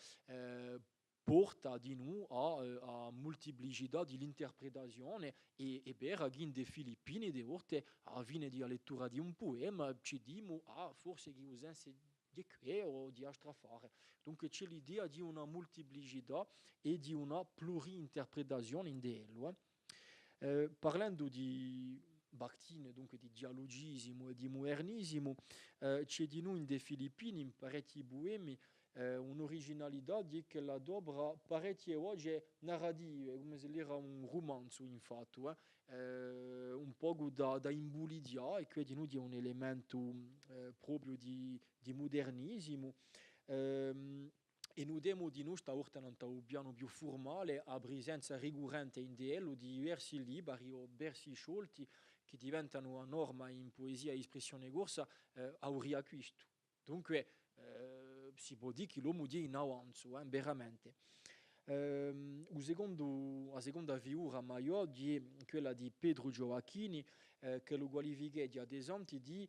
Speaker 1: porta di noi a molteplicità di l'interpretazione e per chi dei Filippini de volte a fine di lettura di un poema ci dimo forse che usanze di che o di altra fare. Dunque c'è l'idea di una molteplicità e di una pluri-interpretazione in dello. Parlando di Bakhtin, dunque di dialogismo e di modernismo, c'è di noi in dei Filippini, in parecchi poemi, un'originalità di che la dobra parecchie volte narrative, come se era un romanzo infatti, un po' da imbulidia e quindi noi di un elemento proprio di modernismo. Ehm, e noi demo di noi sta orta un piano più formale a presenza rigurante in DL di diversi libri o versi sciolti che diventano a norma in poesia e espressione corsa a un riacquisto. Dunque si può dire che l'uomo è in avanzo, veramente. La seconda figura maggiore è quella di Pedro Gioacchini, che lo qualifica ad esempio di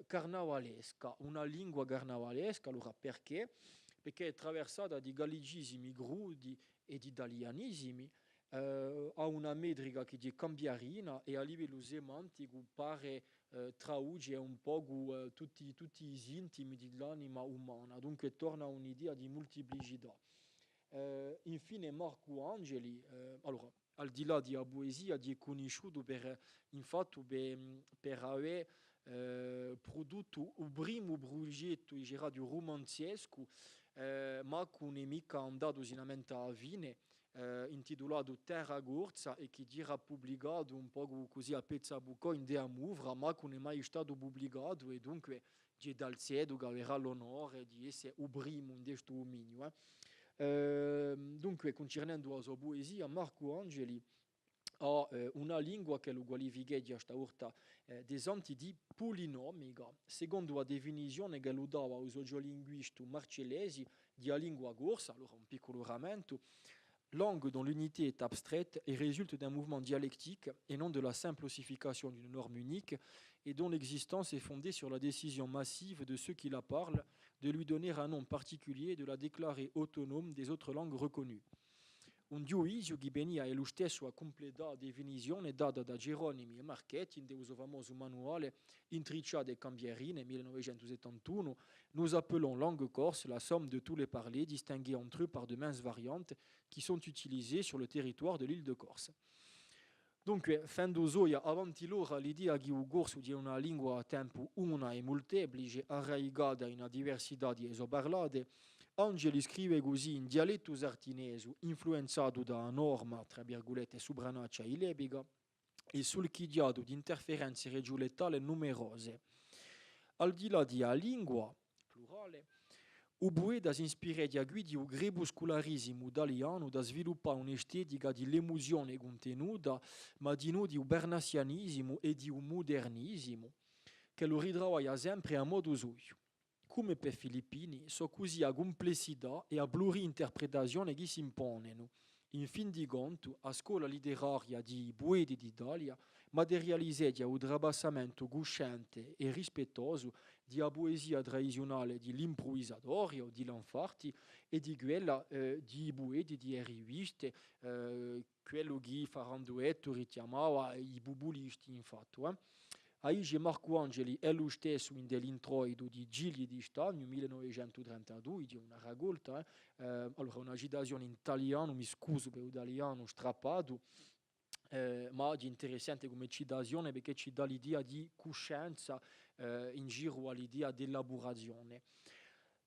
Speaker 1: carnavalesca, una lingua carnavalesca, allora perché? Perché è attraversata di gallicismi crudi e di italianismi, ha una metrica che è cambiarina e a livello semantico pare traugge un po' tutti gli intimi dell'anima umana, dunque torna a un'idea di molteplicità. Infine Marco Angeli, allora, al di là di poesia, è conosciuto infatti per aver prodotto il primo progetto di romanzesco, ma con mica andato sinamente a fine, intitolato Terra Gorza e che era pubblicato un po' così a pezza buco in Dea Muvra, ma che non è mai stato pubblicato e dunque c'è dal Cedo che avrà l'onore di essere il primo in questo dominio. Dunque, concernendo la sua poesia, Marco Angeli ha una lingua che lo qualifica di stavolta desanti di polinomica, secondo la definizione che lo dava al sociolinguista Marcellesi di lingua corsa, allora un piccolo rammento, langue dont l'unité est abstraite et résulte d'un mouvement dialectique et non de la simple ossification d'une norme unique et dont l'existence est fondée sur la décision massive de ceux qui la parlent de lui donner un nom particulier et de la déclarer autonome des autres langues reconnues. Un giudizio che venia è lo stesso a completa definizione data da Geronimi e Marchetti in suo famoso manuale Intricciate des Cambierines 1971. Nous appelons langue corse la somme de tous les parlers distingués entre eux par de minces variantes qui sont utilisées sur le territoire de l'île de Corse. Dunque, fendo soia avanti l'ora l'idea che il corso è una lingua a tempo una e molteplice, arraigata in una diversità di esoparlate. Angeli scrive così in dialetto sartinese, influenzato da norma, tra virgolette, subranaccia e ilebica, e sul chidiato di interferenze regiolettali numerose. Al di là di a lingua, plurale, Ubueda si ispira a guidi o crepuscolarismo italiano da sviluppare un'estetica di l'emozione contenuta, ma di no di un bernassianismo e di un modernismo, che lo ritrova sempre a modo suo. Come per Filippini, so così a complessità e a pluri-interpretazione che si impongono. In fin di conto, a scuola letteraria di Buedi d'Italia materializzata un trabassamento cosciente e rispettoso di poesia tradizionale di l'improvvisatorio, di Lanfarti e di quella di Buedi, di riviste, quello che Faranduetto richiamava i bubulisti, infatti. Aige Marco Angeli è lo stesso in dell'introito di Gigli di Stagno 1932, di una raccolta, allora una citazione in italiano, mi scuso per l'italiano strappato, ma di interessante come citazione perché ci dà l'idea di coscienza in giro all'idea di elaborazione.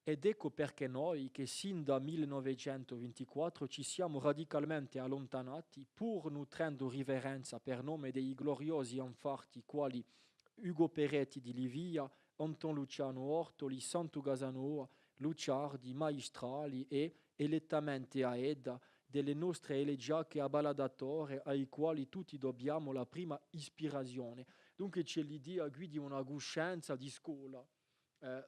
Speaker 1: Ed ecco perché noi, che sin dal 1924 ci siamo radicalmente allontanati, pur nutrendo riverenza per nome dei gloriosi infarti quali Ugo Peretti di Livia, Anton Luciano Ortoli, Santo Casanova, Luciardi, Maestrali e, elettamente a Edda, delle nostre elegiache abbaladatore ai quali tutti dobbiamo la prima ispirazione. Dunque c'è l'idea qui di una coscienza di scuola.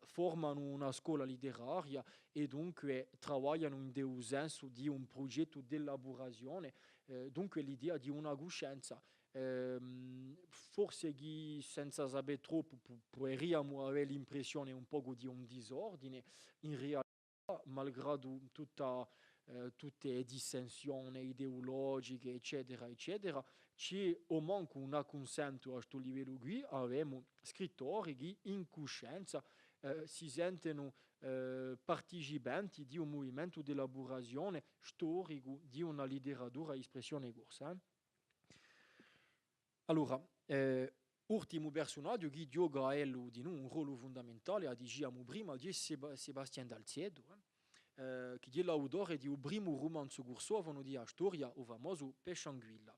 Speaker 1: Formano una scuola letteraria e dunque lavorano in un senso di un progetto di elaborazione, dunque l'idea di una coscienza. Forse chi senza sapere troppo potremmo avere l'impressione un po' di un disordine, in realtà malgrado tutte le dissensioni ideologiche, eccetera, eccetera, c'è o manco una consento a questo livello qui, abbiamo scrittori che in coscienza si sentono partecipanti di un movimento di elaborazione storico di una letteratura espressione corsa. Allora, ultimo personaggio che gioca di un ruolo fondamentale, diciamo prima, di Sebastian Dalciedo, che è l'autore di un primo romanzo corso di storia, o famoso Pescianguilla.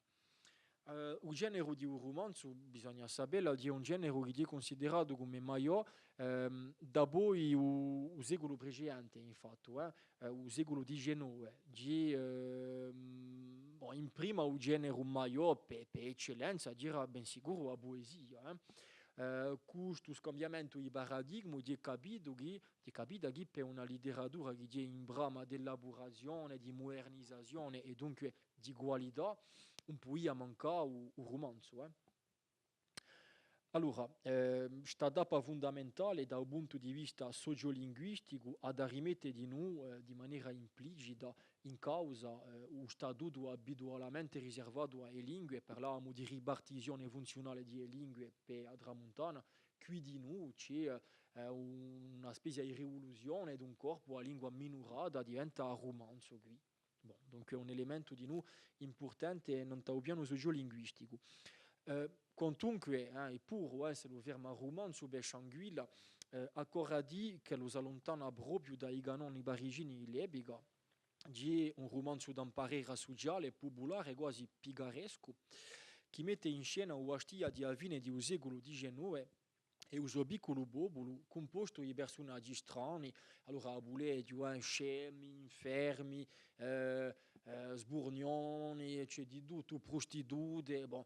Speaker 1: Il genere di un romanzo, bisogna sapere, è un genere che è considerato come maggiore da poi il secolo precedente, infatti, il secolo XIX. In prima il genere maggiore per eccellenza era ben sicuro la poesia. Questo scambiamento di paradigma di capito che per una letteratura che è in brama di elaborazione, di modernizzazione e dunque di qualità, un po' manca un romanzo. Allora, questa tappa fondamentale dal punto di vista sociolinguistico ad rimettere di noi di maniera implicita in causa lo statuto abitualmente riservato alle lingue, parlavamo di ripartizione funzionale delle lingue per la Tramontana, qui di noi c'è una specie di rivoluzione di un corpo, la lingua minorata diventa romanzo qui. Bon, donc è un elemento di noi importante non dal piano sociolinguistico. Comunque, eppure, se lo ferma romanzo per Scianguilla, ancora di che lo allontana proprio dai canoni parigini di l'epoca, di un romanzo d'imparare sociale, popolare, quasi picaresco, che mette in scena una storia di fine del secolo XIX e un suo piccolo popolo composto di personaggi strani, allora a voler scemi, infermi, sbornioni, c'è di tutto, prostitute, bon,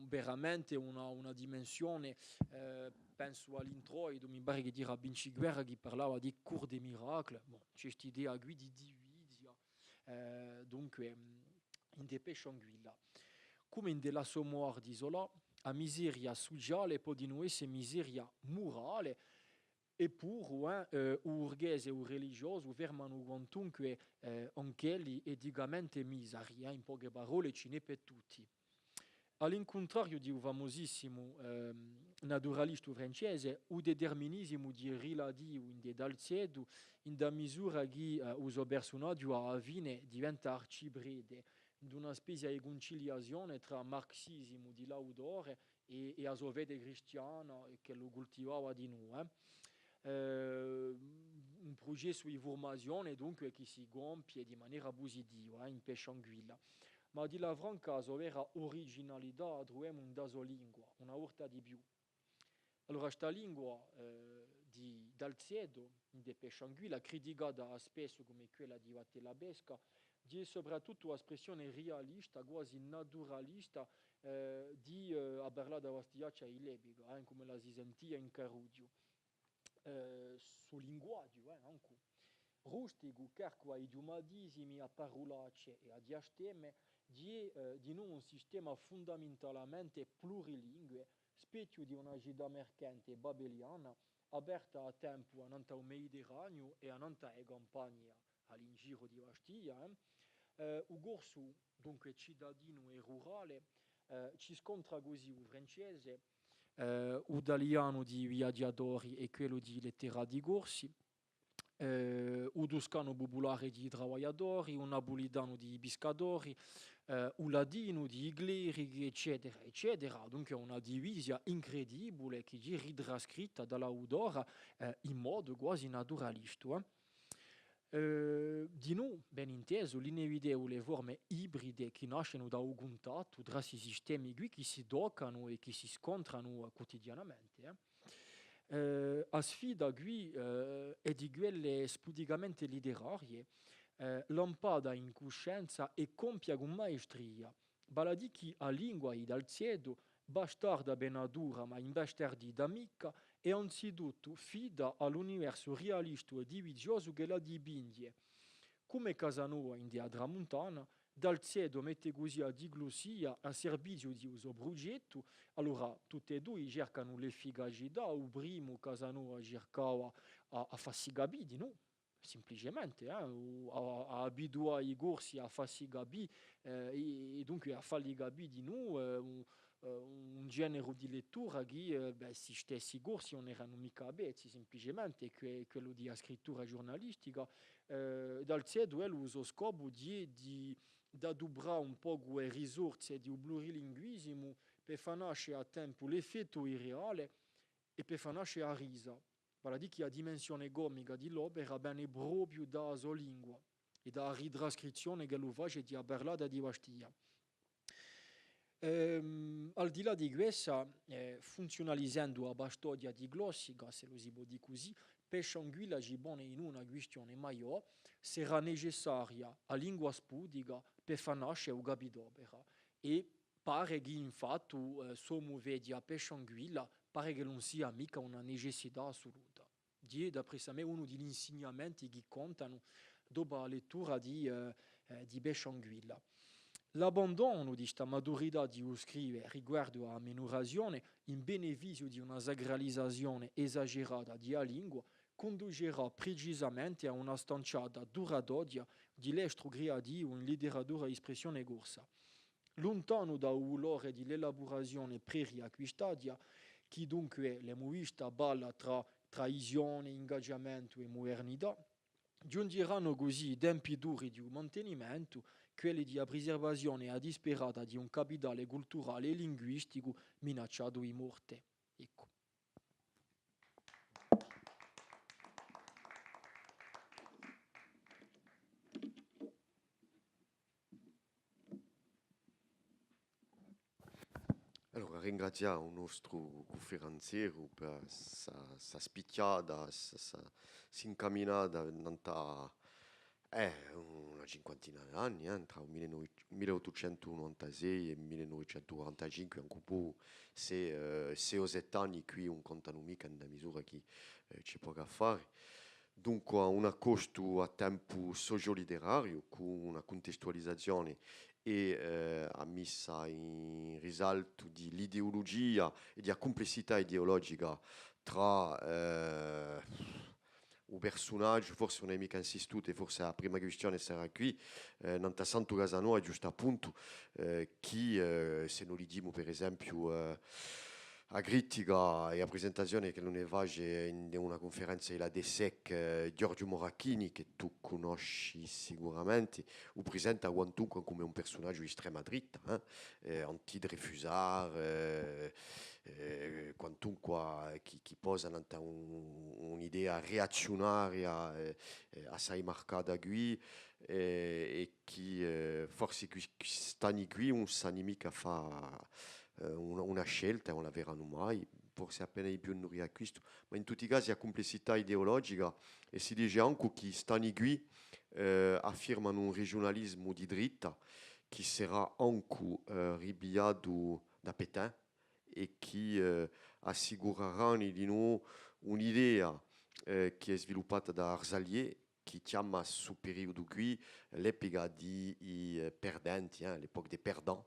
Speaker 1: veramente una dimensione, penso all'introito, mi pare che dire a Vinci Guerra che parlava di Cour des Miracles, bon, c'è questa idea qui di dividia, dunque in Dépêche Anguilla. Come in della sua morte isola, a miseria sociale può di noi essere miseria morale, eppure urghese o religioso fermano quantunque anche eticamente miseria, in poche parole ce n'è per tutti. All'incontrario di un famosissimo naturalista francese, il determinismo di relativo in Dalciedo, in da misura che il suo personaggio alla fine diventa arciprete, di una specie di conciliazione tra marxismo di l'autore e la sua fede cristiana che lo coltivava di noi. Un progetto di formazione dunque che si compie di maniera positiva in Pescianguilla. Ma di la franca sua vera originalità troviamo in da sua lingua, una volta di più. Allora, questa lingua di Dalciedo, di Pescianguilla, criticata spesso come quella di Vattela Besca, è soprattutto l'espressione realista, quasi naturalista, di parlare da Vastiaccia e Lebiga, come la si sentia in Caruggio. Su linguaggio, anche rustico, carco ai giumadisimi, a parolacce e a diasteme, di non un sistema fondamentalmente plurilingue, specie di una città mercante babeliana, aperta a tempo a Nanta Mediterraneo e a Nanta e campagna all'ingiro di Bastiglia. Il corso, dunque, cittadino e rurale, ci scontra così il francese, l'italiano di viaggiatori e quello di letterati corsi, il toscano popolare di lavoratori, un napolitano di pescatori, un ladino di clerici, eccetera, eccetera. Dunque una divisione incredibile che è ritrascritta dall'autore in modo quasi naturalista. Di noi, ben inteso, l'inevitabile forme ibride che nascono da un contatto tra questi sistemi qui che si toccano e che si scontrano quotidianamente. A sfida qui è di quelle sputicamente letterarie, lampada in coscienza e compia con maestria. Baladi che a lingua e dal ciedo, bastarda benadura ma in bastardi d'amica, e anzitutto fida all'universo realista e divisioso che la dipinge. Come Casanova in Dia Tramontana, dal ciedo mette così a diglossia a servizio di uso progetto, allora tutti e due cercano l'efficacità, il primo Casanova cercava a farsi capire, no? Semplicemente, a abituare i corsi a farsi capire e dunque a farli capire di noi un genere di lettura che beh, si stessi corsi non erano mica abbezzi, semplicemente quello di scrittura giornalistica. Dal CEDU è l'uso scopo di adobrare un po' le risorse di un plurilinguismo per far nascere a tempo l'effetto irreale e per far nascere a risa. Vale a dire che la dimensione comica di l'opera viene proprio dalla sua lingua e dalla ritrascrizione che lo fa di parlata di Bastia. Al di là di questa, funzionalizzando la bastodia di glossica, se lo si può dire così, per Scianguilla ci pone in una questione maggiore, sarà necessaria la lingua spudica per far nascere un capitopera. E pare che infatti, sommo vedi a Pescianguilla, pare che non sia mica una necessità assoluta. D'après me, uno degli insegnamenti che contano dopo la lettura di Pescianguilla. L'abbandono di questa maturità di scrivere riguardo alla menorazione in beneficio di una sacralizzazione esagerata della lingua condurrà precisamente a una stanciata duratoria di l'estro creativo in letteratura di espressione corsa. Lontano dal valore dell'elaborazione pre-riacquistata, che dunque è l'emovista balla tra tradizione, ingaggiamento e modernità, giungeranno così i tempi duri di un mantenimento, quelli di preservazione a disperata di un capitale culturale e linguistico minacciato di morte. Ecco.
Speaker 2: Allora, ringraziamo il nostro conferenziere per questa spicchiata, questa incamminata una cinquantina di anni, tra il 1896 e il 1945, anche un po' se o 7 anni qui non contano mica nella misura che ci può fare. Dunque, un accosto a tempo socio-letterario con una contestualizzazione e ha messa in risalto di l'ideologia e di complessità ideologica tra un personaggio, forse non è mica insistito, forse la prima questione sarà qui, Nanta Santo Casanova, giusto appunto, chi, se noi diciamo per esempio, a critica e a presentazione che non è vage in una conferenza della DESEC, Giorgio Moracchini, che tu conosci sicuramente, lo presenta quantunque come un personaggio di estrema dritta, anti-Dreyfusard, quantunque chi posa un'idea reazionaria assai marcata qui e chi forse stanno qui non sanno mica fa una scelta, non la verranno mai, forse appena di più non riacquisto, ma in tutti i casi la complessità ideologica e si dice anche che stanno qui affermano un regionalismo di dritta che sarà anche ribiato da Pétain e che assicureranno di noi un'idea che è sviluppata da Arzalier che chiama su periodo qui l'epoca di perdenti, l'epoca dei perdants,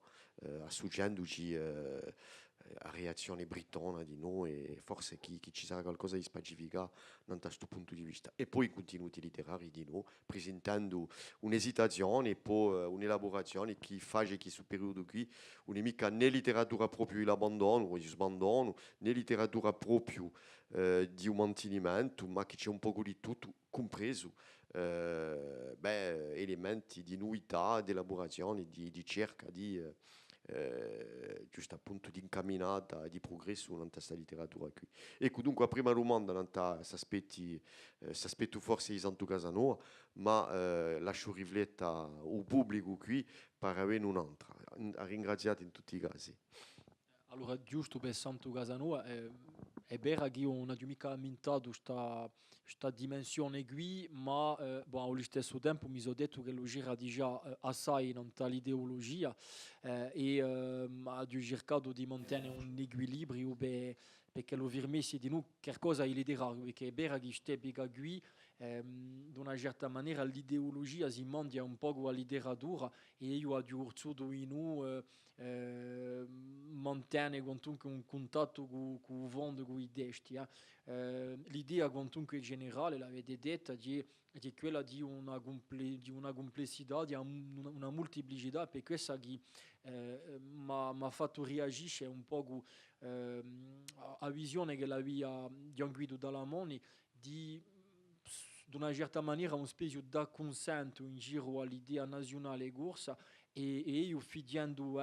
Speaker 2: associandoci a reazione brittona di noi e forse che ci sarà qualcosa di specifica da questo punto di vista. E poi i contenuti letterari di noi, presentando un'esitazione e poi un'elaborazione che fa che su periodo qui non è mica né letteratura proprio di abbandono o di sbandono, né letteratura proprio di un mantenimento, ma che c'è un po' di tutto compreso elementi di novità, di elaborazione, di ricerca, giusto appunto di incamminata, di progresso in questa letteratura qui. Ecco, dunque, la prima domanda si aspetto forse di Santo Casanova, ma lascio riflettere al pubblico qui per avere un'altra. Ringraziate in tutti i casi.
Speaker 1: Allora, giusto per Santo Casanova, È vero che io non ho mica aumentato questa dimensione qui, ma boh, allo stesso tempo mi sono detto che lo gira già assai in l'ideologia e ho cercato di mantenere un equilibrio perché lo permessi di noi che cosa è liderare, perché è vero che queste qui, di una certa maniera l'ideologia si mangia un po' a lideratura e io ho urzuto in noi mantiene comunque un contatto con il mondo, con i desti. L'idea comunque generale, l'avete detta, di quella di una complessità, di una molteplicità, per questa che mi ha fatto reagire un po' a visione che la via di un guido dalla Moni di una certa maniera un specie di consenso in giro all'idea nazionale corsa e io fidando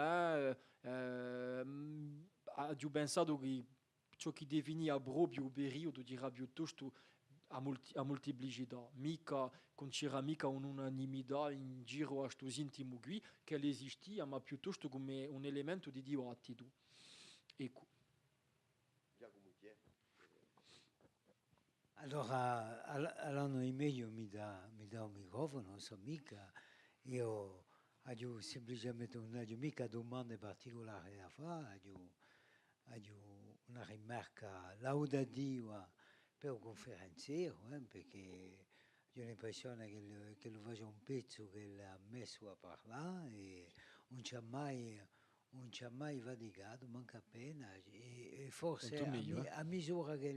Speaker 1: ho pensato che ciò che definiva proprio il periodo era piuttosto a molteplicità, mica non c'era mica un'unanimità in giro a questo intimo qui che esistia, ma piuttosto come un elemento di dibattito. Ecco.
Speaker 3: Allora, all'anno e meglio mi dà un microfono, non so mica, io ho semplicemente non ho mica domande particolari da fare, ho una rimarca laudativa per un conferenziere, perché ho l'impressione che lo faccia un pezzo che l'ha messo a parlare e non ci ha mai valicato, manca appena, e
Speaker 1: Quanto
Speaker 3: forse
Speaker 1: meglio,
Speaker 3: a misura che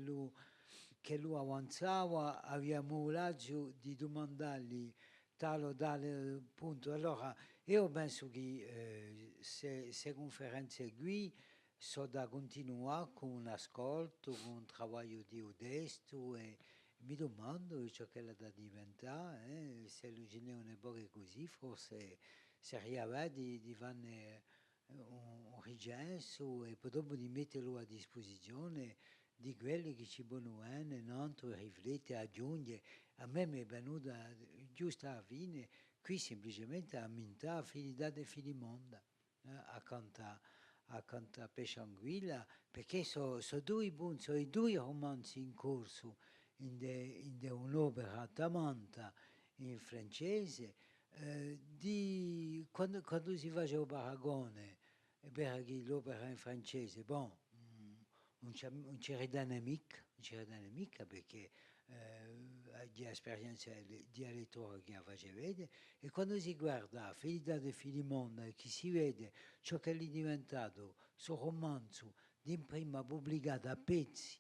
Speaker 3: lui avanzava abbiamo l'agio di domandargli tale o tale punto. Allora, io penso che se conferenze qui sono da continuare con un ascolto, con un lavoro di onesto e mi domando ciò che è da diventare, se l'Unione è buona così, forse sarebbe di fare un rigesso e poi dopo di metterlo a disposizione di quelli che ci buono tanto riflette, aggiunge. A me mi è venuta giusto alla fine, qui semplicemente a mintà Filidad e Filimonda, a cantare Pesce Anguilla, perché sono i due romanzi in corso in un'opera tamanta in francese, quando si faceva il paragone, perché l'opera in francese, bon, non c'era dinamica perché di esperienza di lettore che faceva vedere, e quando si guarda Filida de Filimonda che si vede ciò che è diventato suo romanzo di prima pubblicato a pezzi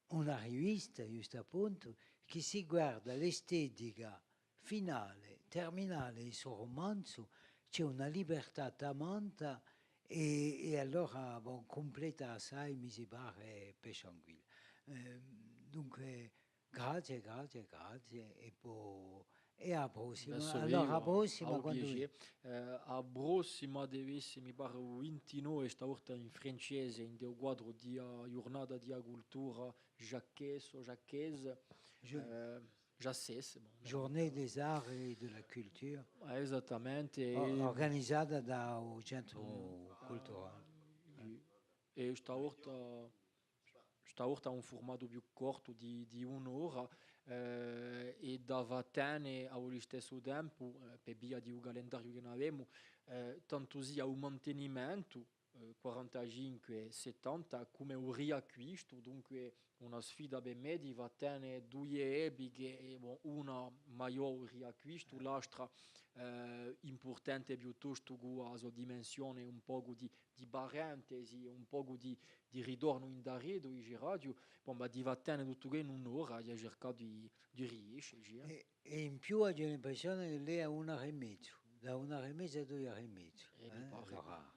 Speaker 3: una rivista, giusto appunto, che si guarda l'estetica finale, terminale del suo romanzo, c'è una libertà tamanta e allora bon, completa assai, mi si pare, Pesce Anguilla. Dunque, grazie, e alla prossima.
Speaker 1: Adesso
Speaker 3: Allora, alla
Speaker 1: io
Speaker 3: prossima
Speaker 1: ho
Speaker 3: quando vi...
Speaker 1: piacere. A prossima deve essere, mi pare, il 29, stavolta in francese, in del quadro di giornata di cultura giacchese, eh, giaccese,
Speaker 3: Journée des Arts et de la Culture,
Speaker 1: esattamente.
Speaker 3: organizzata da un
Speaker 1: Mm,
Speaker 3: centro culturale.
Speaker 1: e stavolta un formato più corto di un'ora e da vattene allo stesso tempo, per via di un calendario che noi abbiamo, tanto sia un mantenimento 45-70 come un riacquisto, dunque una sfida per me di vattene due epiche e una maggiore riacquisto, l'altra importante piuttosto con la sua dimensione un po' di parentesi, un po' di ritorno in Daredo, in radio, ma di vattene tutto che in un'ora e cercato di riuscire.
Speaker 3: E in più ho l'impressione che lei ha un'ora e mezzo, da un'ora e mezza a 2 ore e mezzo.
Speaker 1: E mi pare.
Speaker 3: Allora,